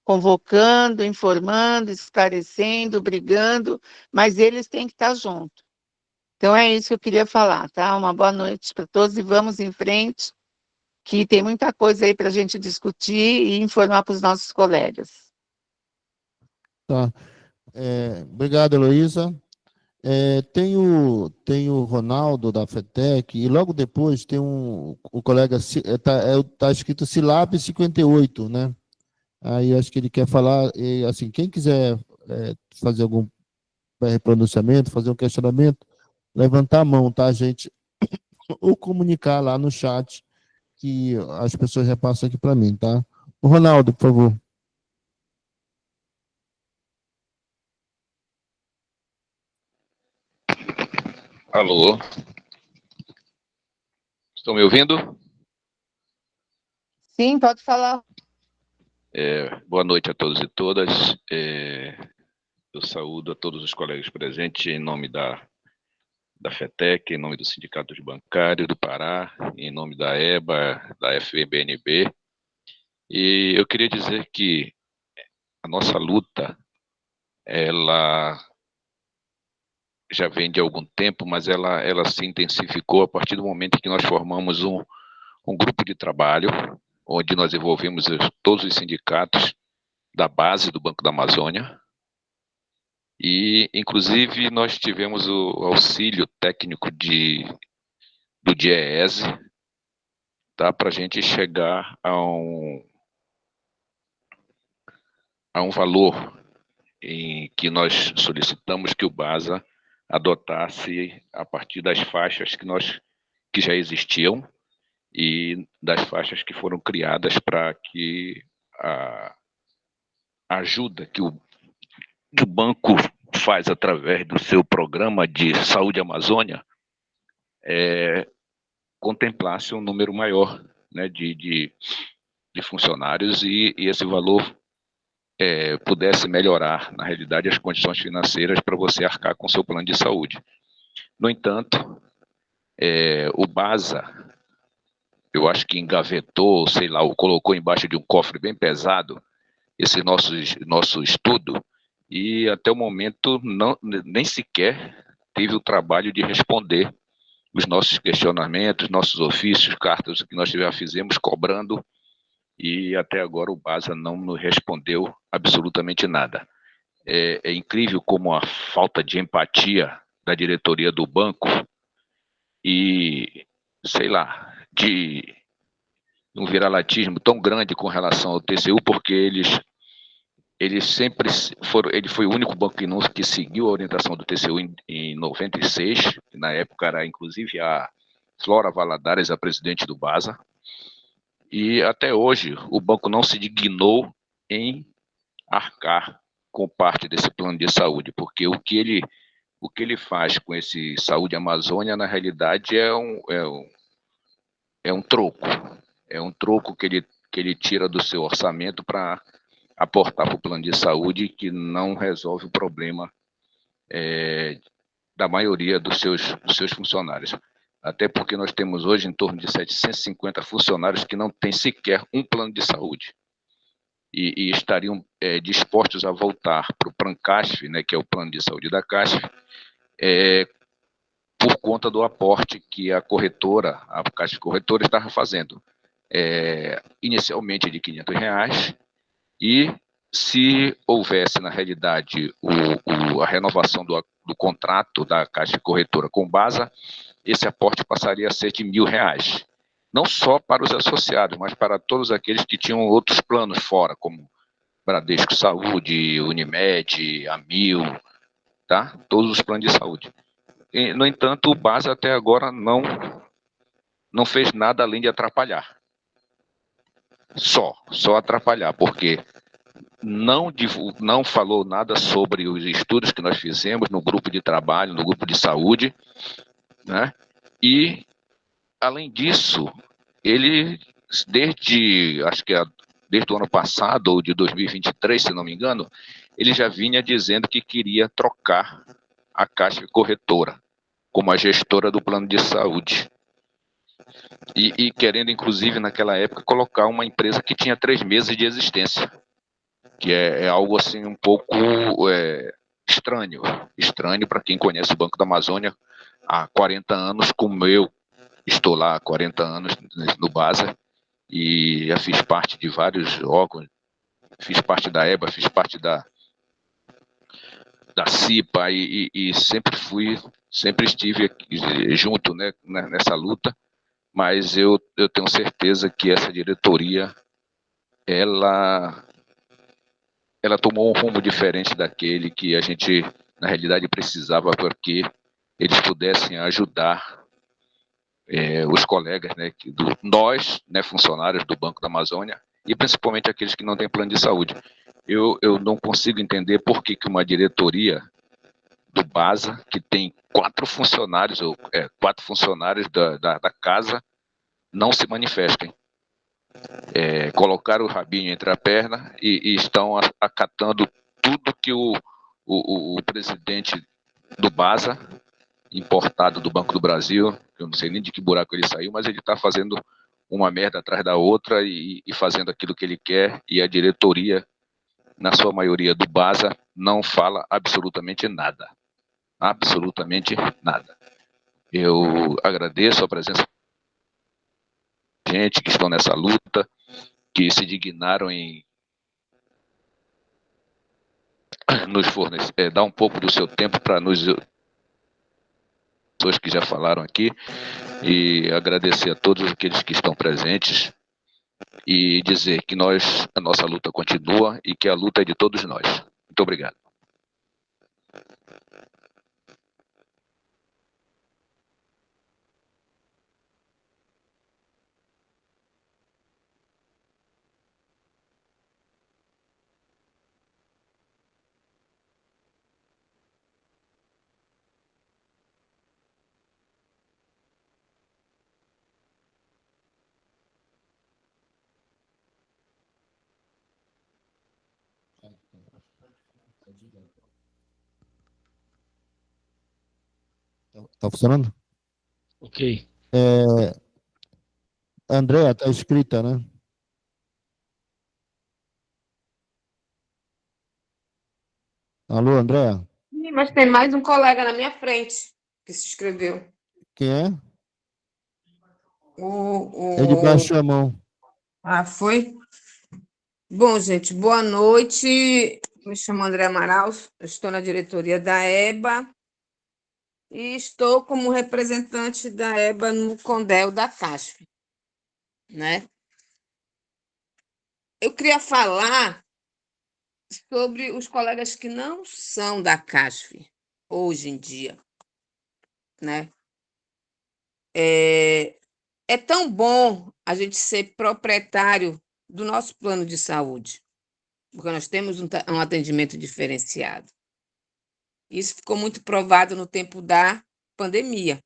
convocando, informando, esclarecendo, brigando, mas eles têm que estar junto. Então, é isso que eu queria falar, tá? Uma boa noite para todos e vamos em frente, que tem muita coisa aí para a gente discutir e informar para os nossos colegas. Tá. Obrigado, Heloísa. Tem o Ronaldo, da FETEC, e logo depois tem o colega, tá escrito Silab 58, né? Aí eu acho que ele quer falar, e, assim, quem quiser fazer algum pronunciamento, fazer um questionamento, levantar a mão, tá, gente? Ou comunicar lá no chat, que as pessoas repassam aqui para mim, tá? O Ronaldo, por favor. Alô? Estão me ouvindo? Sim, pode falar. Boa noite a todos e todas. Eu saúdo a todos os colegas presentes em nome da FETEC, em nome do Sindicato dos Bancários do Pará, em nome da EBA, da FBNB. E eu queria dizer que a nossa luta, ela já vem de algum tempo, mas ela se intensificou a partir do momento que nós formamos um grupo de trabalho, onde nós envolvemos todos os sindicatos da base do Banco da Amazônia, e, inclusive, nós tivemos o auxílio técnico do DIEESE, tá, para a gente chegar a um valor em que nós solicitamos que o BASA adotasse a partir das faixas que já existiam e das faixas que foram criadas para que a ajuda que o banco faz através do seu programa de Saúde Amazônia contemplasse um número maior, né, de funcionários e esse valor pudesse melhorar, na realidade, as condições financeiras para você arcar com seu plano de saúde. No entanto, o BASA, eu acho que engavetou, sei lá, ou colocou embaixo de um cofre bem pesado esse nosso estudo, e até o momento nem sequer teve o trabalho de responder os nossos questionamentos, nossos ofícios, cartas que nós já fizemos cobrando, e até agora o BASA não nos respondeu absolutamente nada. É incrível como a falta de empatia da diretoria do banco e, sei lá, de um viralatismo tão grande com relação ao TCU, porque eles sempre foram, ele foi o único banco que seguiu a orientação do TCU em 96, na época era inclusive a Flora Valadares, a presidente do BASA, e até hoje o banco não se dignou em arcar com parte desse plano de saúde, porque o que ele faz com esse Saúde Amazônia, na realidade, é um troco. É um troco que ele tira do seu orçamento para aportar para o plano de saúde, que não resolve o problema da maioria dos seus funcionários. Até porque nós temos hoje em torno de 750 funcionários que não têm sequer um plano de saúde. e estariam dispostos a voltar para o PRANCASF, né, que é o Plano de Saúde da CASF, por conta do aporte que a CASF Corretora, estava fazendo. Inicialmente de R$500, e se houvesse, na realidade, a renovação do contrato da Caixa Corretora com Basa, esse aporte passaria a ser de R$1.000. Não só para os associados, mas para todos aqueles que tinham outros planos fora, como Bradesco Saúde, Unimed, Amil, tá? Todos os planos de saúde. No entanto, o Basa até agora não fez nada além de atrapalhar. Só atrapalhar, porque não falou nada sobre os estudos que nós fizemos no grupo de trabalho, no grupo de saúde, né? E, além disso, ele, desde o ano passado, ou de 2023, se não me engano, ele já vinha dizendo que queria trocar a Caixa Corretora como a gestora do plano de saúde. E querendo, inclusive, naquela época, colocar uma empresa que tinha 3 meses de existência, que é algo assim um pouco estranho para quem conhece o Banco da Amazônia há 40 anos, como eu estou lá há 40 anos no Basa, e já fiz parte de vários órgãos, fiz parte da EBA, fiz parte da CIPA, e sempre estive aqui, junto, né, nessa luta, mas eu tenho certeza que essa diretoria, ela tomou um rumo diferente daquele que a gente, na realidade, precisava, para que eles pudessem ajudar os colegas, né, nós, né, funcionários do Banco da Amazônia, e principalmente aqueles que não têm plano de saúde. Eu não consigo entender por que uma diretoria do Basa, que tem 4 funcionários da casa, não se manifestem. Colocaram o rabinho entre a perna e estão acatando tudo que o presidente do Basa, importado do Banco do Brasil, eu não sei nem de que buraco ele saiu, mas ele está fazendo uma merda atrás da outra e fazendo aquilo que ele quer, e a diretoria, na sua maioria do Basa, não fala absolutamente nada. Absolutamente nada. Eu agradeço a presença de gente que estão nessa luta, que se dignaram em nos fornecer, dar um pouco do seu tempo para pessoas que já falaram aqui, e agradecer a todos aqueles que estão presentes e dizer que a nossa luta continua e que a luta é de todos nós. Muito obrigado. Tá funcionando? Ok. Andréa, tá escrita, né? Alô, Andréa? Mas tem mais um colega na minha frente que se inscreveu. Quem é? Ele O... baixou a mão. Ah, foi? Bom, gente, boa noite. Me chamo André Amaral, estou na diretoria da EBA e estou como representante da EBA no CONDEL da CASF, né? Eu queria falar sobre os colegas que não são da CASF hoje em dia, né? É tão bom a gente ser proprietário do nosso plano de saúde, porque nós temos um atendimento diferenciado. Isso ficou muito provado no tempo da pandemia,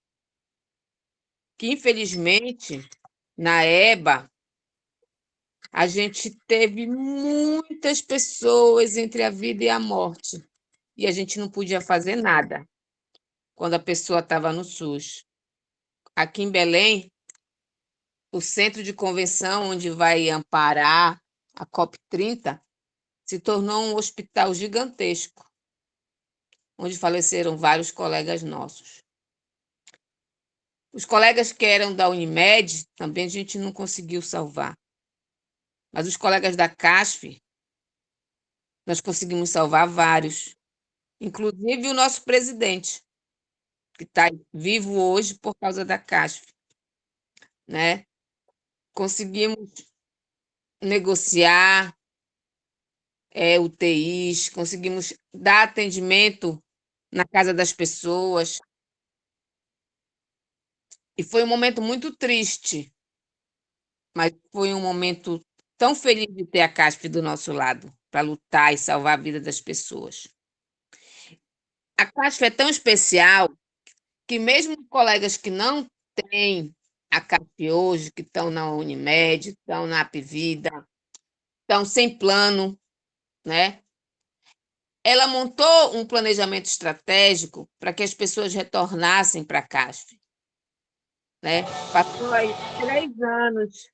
que, infelizmente, na EBA, a gente teve muitas pessoas entre a vida e a morte, e a gente não podia fazer nada quando a pessoa estava no SUS. Aqui em Belém, o centro de convenção onde vai amparar a COP30, se tornou um hospital gigantesco, onde faleceram vários colegas nossos. Os colegas que eram da Unimed, também a gente não conseguiu salvar. Mas os colegas da CASF, nós conseguimos salvar vários. Inclusive o nosso presidente, que está vivo hoje por causa da CASF, né? Conseguimos negociar UTIs, conseguimos dar atendimento na casa das pessoas. E foi um momento muito triste, mas foi um momento tão feliz de ter a CASF do nosso lado, para lutar e salvar a vida das pessoas. A CASF é tão especial que mesmo colegas que não têm a CASF hoje, que estão na Unimed, estão na Apvida, estão sem plano, né? Ela montou um planejamento estratégico para que as pessoas retornassem para a CASF. Né? Passou aí 3 anos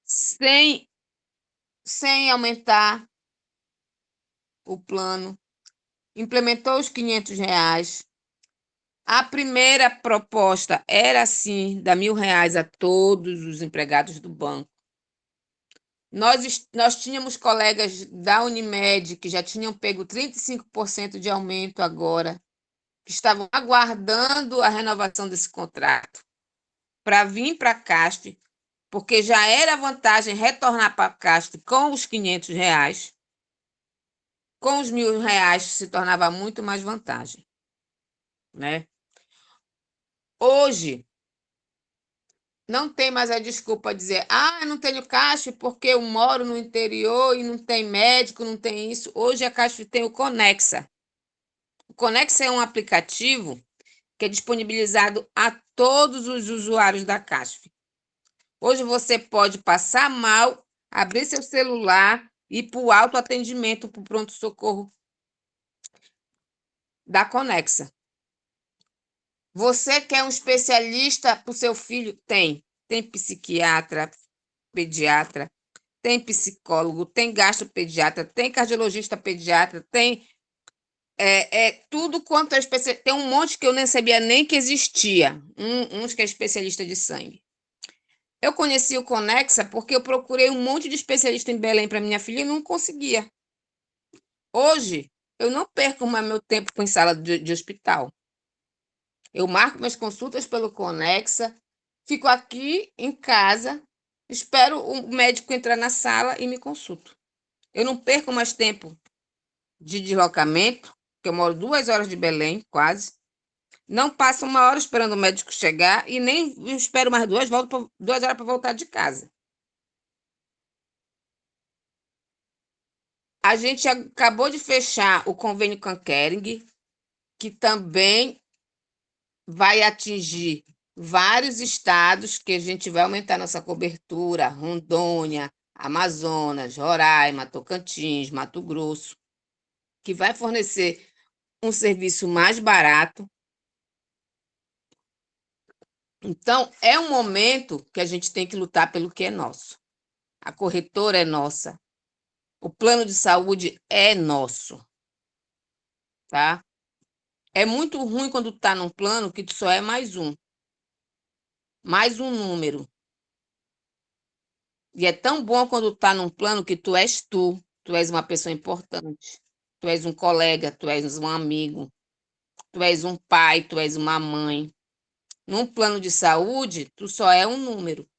sem aumentar o plano, implementou os R$ 500. A primeira proposta era, sim, dar R$ 1.000 a todos os empregados do banco. Nós tínhamos colegas da Unimed que já tinham pego 35% de aumento agora, que estavam aguardando a renovação desse contrato para vir para a CASF, porque já era vantagem retornar para a CASF com os R$ 500. Com os R$ 1.000 se tornava muito mais vantagem. Né? Hoje, não tem mais a desculpa de dizer eu não tenho CASF porque eu moro no interior e não tem médico, não tem isso. Hoje a CASF tem o Conexa. O Conexa é um aplicativo que é disponibilizado a todos os usuários da CASF. Hoje você pode passar mal, abrir seu celular e ir para o autoatendimento, para o pronto-socorro da Conexa. Você quer um especialista para o seu filho? Tem. Tem psiquiatra, pediatra, tem psicólogo, tem gastropediatra, tem cardiologista pediatra, tem tudo quanto é especialista. Tem um monte que eu nem sabia nem que existia. Uns que é especialista de sangue. Eu conheci o Conexa porque eu procurei um monte de especialista em Belém para minha filha e não conseguia. Hoje, eu não perco mais meu tempo com sala de hospital. Eu marco minhas consultas pelo Conexa, fico aqui em casa, espero o médico entrar na sala e me consulto. Eu não perco mais tempo de deslocamento, porque eu moro 2 horas de Belém, quase. Não passo 1 hora esperando o médico chegar e nem espero mais 2 horas para voltar de casa. A gente acabou de fechar o convênio com a Kering, que também vai atingir vários estados, que a gente vai aumentar nossa cobertura, Rondônia, Amazonas, Roraima, Tocantins, Mato Grosso, que vai fornecer um serviço mais barato. Então, é um momento que a gente tem que lutar pelo que é nosso. A corretora é nossa. O plano de saúde é nosso. Tá? É muito ruim quando está num plano que tu só é mais um número. E é tão bom quando está num plano que tu és uma pessoa importante, tu és um colega, tu és um amigo, tu és um pai, tu és uma mãe. Num plano de saúde, tu só é um número.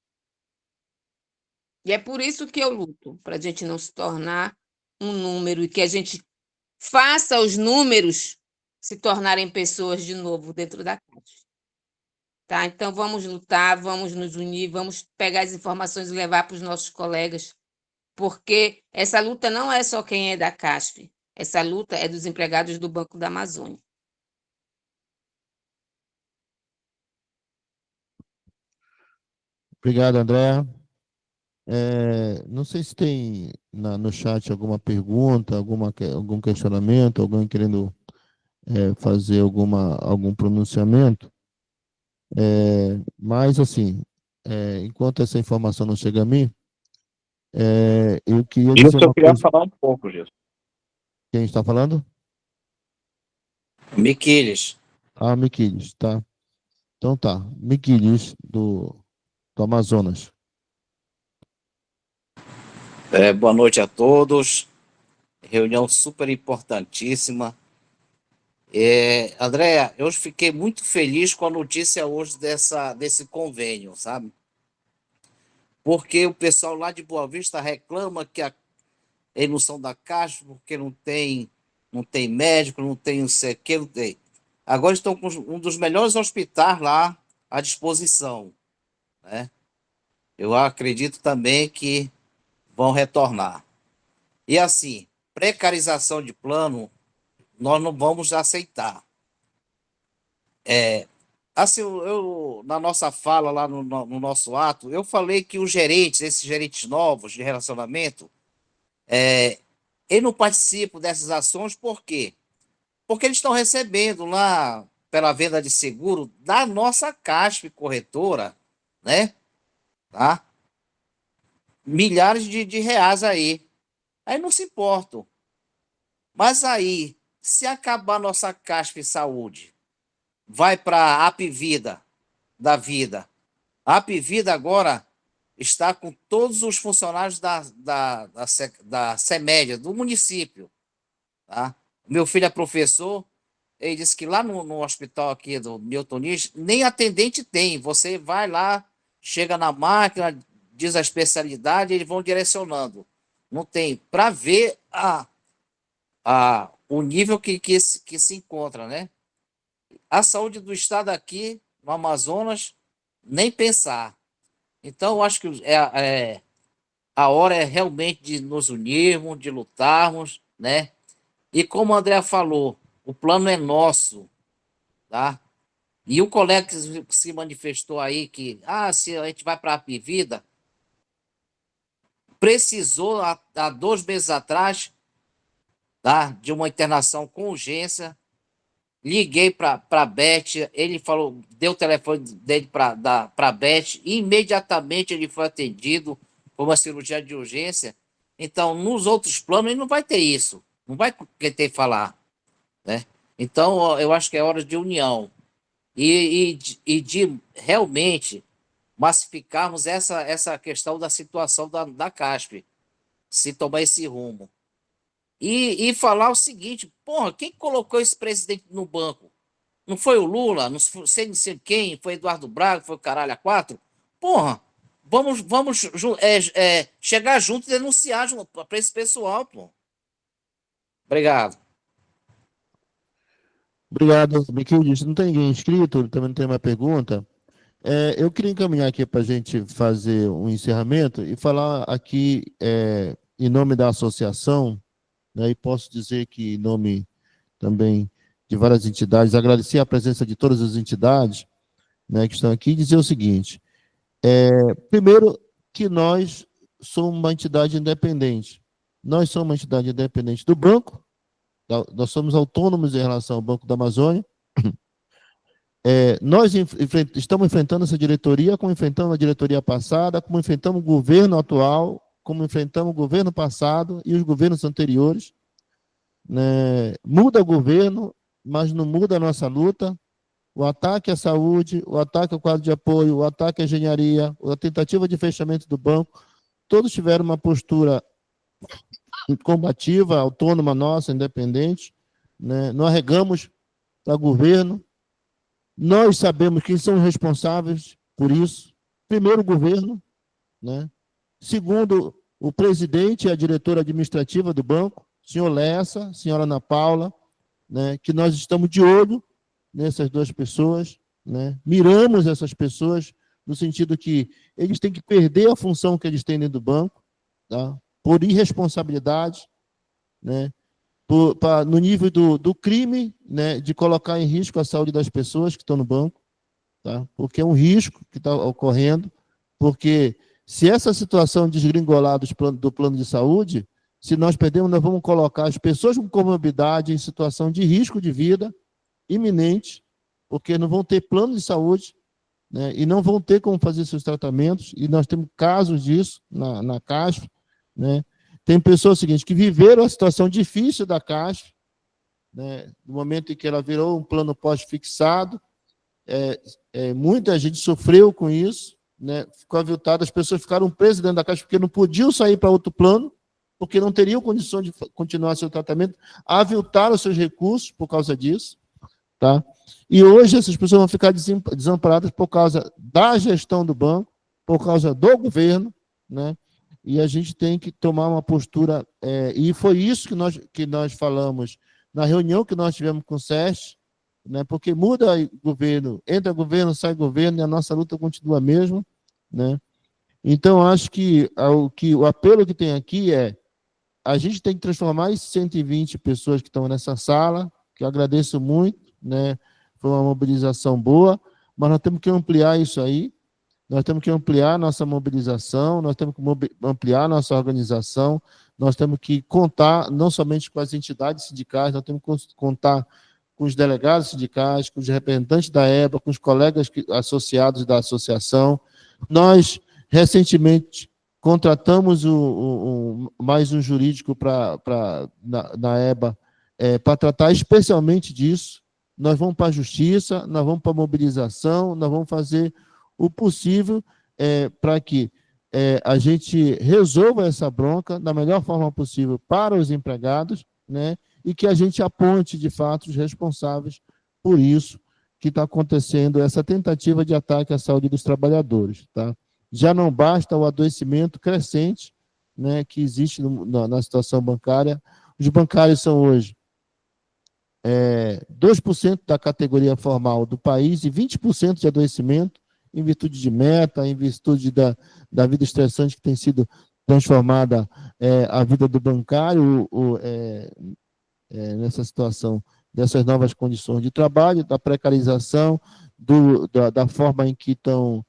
E é por isso que eu luto, para a gente não se tornar um número e que a gente faça os números se tornarem pessoas de novo dentro da casa. Tá? Então, vamos lutar, vamos nos unir, vamos pegar as informações e levar para os nossos colegas, porque essa luta não é só quem é da CASF, essa luta é dos empregados do Banco da Amazônia. Obrigado, André. Não sei se tem no chat alguma pergunta, algum questionamento, alguém querendo fazer algum pronunciamento. Mas, assim, enquanto essa informação não chega a mim, Eu queria Isso dizer eu uma queria coisa. falar um pouco, Gilson. Quem está falando? Miquiles. Ah, Miquiles, tá. Então tá. Miquiles, do Amazonas. Boa noite a todos. Reunião super importantíssima. Andréa, eu fiquei muito feliz com a notícia hoje desse convênio, sabe? Porque o pessoal lá de Boa Vista reclama que eles não são da Caixa, porque não tem médico, não tem não sei o que, não tem. Agora estão com um dos melhores hospitais lá à disposição, né? Eu acredito também que vão retornar. E assim, precarização de plano, nós não vamos aceitar. Assim, na nossa fala lá no nosso ato, eu falei que os gerentes, esses gerentes novos de relacionamento, eles não participam dessas ações, por quê? Porque eles estão recebendo lá, pela venda de seguro, da nossa Caixa corretora, né? Tá? Milhares de reais aí. Aí não se importam. Mas aí, se acabar nossa Caixa Saúde, vai para a Apvida da vida. A Apvida agora está com todos os funcionários da CEMED, do município. Tá? Meu filho é professor, ele disse que lá no hospital aqui do Milton Nis, nem atendente tem. Você vai lá, chega na máquina, diz a especialidade, eles vão direcionando. Não tem. Para ver o nível que se encontra, né? A saúde do estado aqui, no Amazonas, nem pensar. Então, eu acho que a hora é realmente de nos unirmos, de lutarmos, né? E como a Andrea falou, o plano é nosso, tá? E o colega que se manifestou aí que, se a gente vai para a Apvida, precisou, há 2 meses atrás, tá? De uma internação com urgência. Liguei para a Beth, ele falou, deu o telefone dele para a Beth, e imediatamente ele foi atendido por uma cirurgia de urgência. Então, nos outros planos, ele não vai ter isso, não vai ter que falar, né? Então, eu acho que é hora de união e de realmente massificarmos essa questão da situação da CASP, se tomar esse rumo. E falar o seguinte, porra, quem colocou esse presidente no banco? Não foi o Lula, não sei quem, foi Eduardo Braga, foi o caralho a 4? Porra, vamos chegar junto e denunciar para esse pessoal, pô. Obrigado. Obrigado, Miquiles. Não tem ninguém inscrito, também não tem uma pergunta. Eu queria encaminhar aqui para a gente fazer um encerramento e falar aqui em nome da associação, né, e posso dizer que em nome também de várias entidades, agradecer a presença de todas as entidades, né, que estão aqui e dizer o seguinte, primeiro que nós somos uma entidade independente, nós somos uma entidade independente do banco, nós somos autônomos em relação ao Banco da Amazônia, nós estamos enfrentando essa diretoria, como enfrentamos a diretoria passada, como enfrentamos o governo atual, como enfrentamos o governo passado e os governos anteriores, né? Muda o governo, mas não muda a nossa luta. O ataque à saúde, o ataque ao quadro de apoio, o ataque à engenharia, a tentativa de fechamento do banco, todos tiveram uma postura combativa, autônoma nossa, independente, né? Nós regamos para o governo, nós sabemos quem são os responsáveis por isso. Primeiro, o governo, né? Segundo, o presidente e a diretora administrativa do banco, senhor Lessa, senhora Ana Paula, né, que nós estamos de olho nessas 2 pessoas, né, miramos essas pessoas no sentido que eles têm que perder a função que eles têm dentro do banco, tá, por irresponsabilidade, né, no nível do crime, né, de colocar em risco a saúde das pessoas que estão no banco, tá, porque é um risco que está ocorrendo, porque se essa situação desgringolar do plano de saúde, se nós perdemos, nós vamos colocar as pessoas com comorbidade em situação de risco de vida iminente, porque não vão ter plano de saúde, né, e não vão ter como fazer seus tratamentos, e nós temos casos disso na Caixa, né? Tem pessoas seguinte, que viveram a situação difícil da Caixa, né? No momento em que ela virou um plano pós-fixado, muita gente sofreu com isso, né? Ficou aviltada, as pessoas ficaram presas dentro da Caixa porque não podiam sair para outro plano, porque não teriam condição de continuar seu tratamento, aviltaram seus recursos por causa disso, tá? E hoje essas pessoas vão ficar desamparadas por causa da gestão do banco, por causa do governo, né? E a gente tem que tomar uma postura, e foi isso que nós falamos na reunião que nós tivemos com o SESC, né? Porque muda governo, entra governo, sai governo, e a nossa luta continua a mesma, né? Então, acho que o apelo que tem aqui a gente tem que transformar esses 120 pessoas que estão nessa sala, que eu agradeço muito, né? Foi uma mobilização boa, mas nós temos que ampliar isso aí, nós temos que ampliar nossa mobilização, nós temos que ampliar nossa organização, nós temos que contar não somente com as entidades sindicais, nós temos que contar com os delegados sindicais, com os representantes da EBA, com os colegas associados da associação. Nós, recentemente, contratamos mais um jurídico na EBA para tratar especialmente disso. Nós vamos para a justiça, nós vamos para a mobilização, nós vamos fazer o possível para que a gente resolva essa bronca da melhor forma possível para os empregados, né? E que a gente aponte, de fato, os responsáveis por isso que está acontecendo, essa tentativa de ataque à saúde dos trabalhadores, tá? Já não basta o adoecimento crescente, né, que existe na situação bancária. Os bancários são hoje 2% da categoria formal do país e 20% de adoecimento, em virtude de meta, em virtude da vida estressante que tem sido transformada a vida do bancário nessa situação dessas novas condições de trabalho, da precarização, da forma em que estão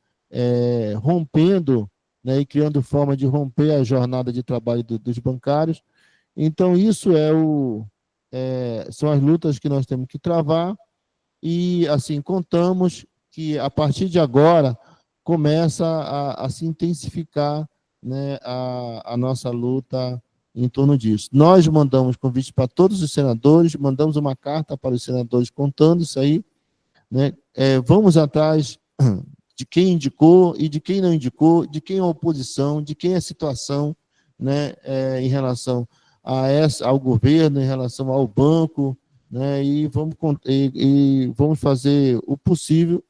rompendo, né, e criando forma de romper a jornada de trabalho dos bancários. Então, isso são as lutas que nós temos que travar e, assim, contamos que, a partir de agora, começa a se intensificar, né, a nossa luta em torno disso. Nós mandamos convite para todos os senadores, mandamos uma carta para os senadores contando isso aí, né? Vamos atrás de quem indicou e de quem não indicou, de quem é oposição, de quem é situação, né, em relação ao governo, em relação ao banco, né, e vamos fazer o possível,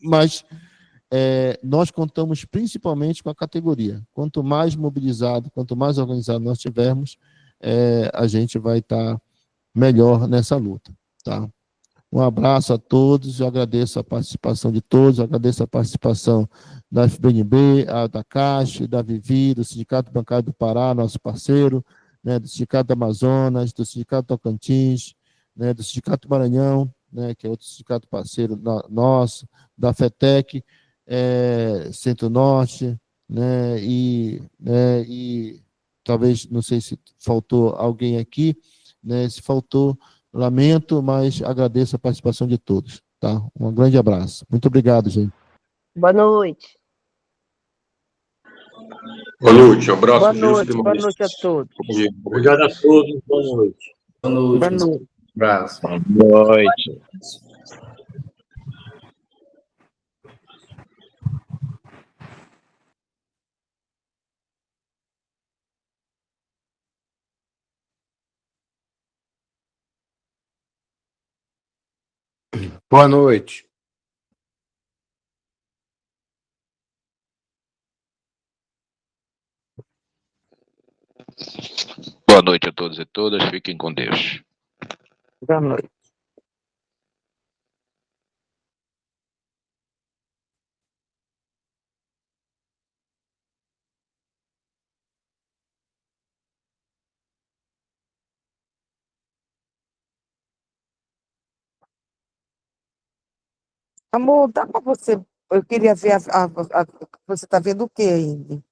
mas nós contamos principalmente com a categoria. Quanto mais mobilizado, quanto mais organizado nós tivermos, a gente vai estar melhor nessa luta, tá? Um abraço a todos, eu agradeço a participação de todos, eu agradeço a participação da FBNB, da Caixa, da Vivi, do Sindicato Bancário do Pará, nosso parceiro, né, do Sindicato do Amazonas, do Sindicato Tocantins, né, do Sindicato Maranhão, né, que é outro sindicato parceiro nosso, da FETEC, Centro-Norte, né, e talvez, não sei se faltou alguém aqui, né, se faltou, lamento, mas agradeço a participação de todos, tá? Um grande abraço. Muito obrigado, gente. Boa noite. Boa noite, abraço. Boa noite a todos. Obrigado a todos, boa noite. Boa noite. Boa noite. Abraço. Boa noite. Boa noite. Boa noite a todos e todas, fiquem com Deus. Boa noite. Amor, dá para você. Eu queria ver você está vendo o que ainda?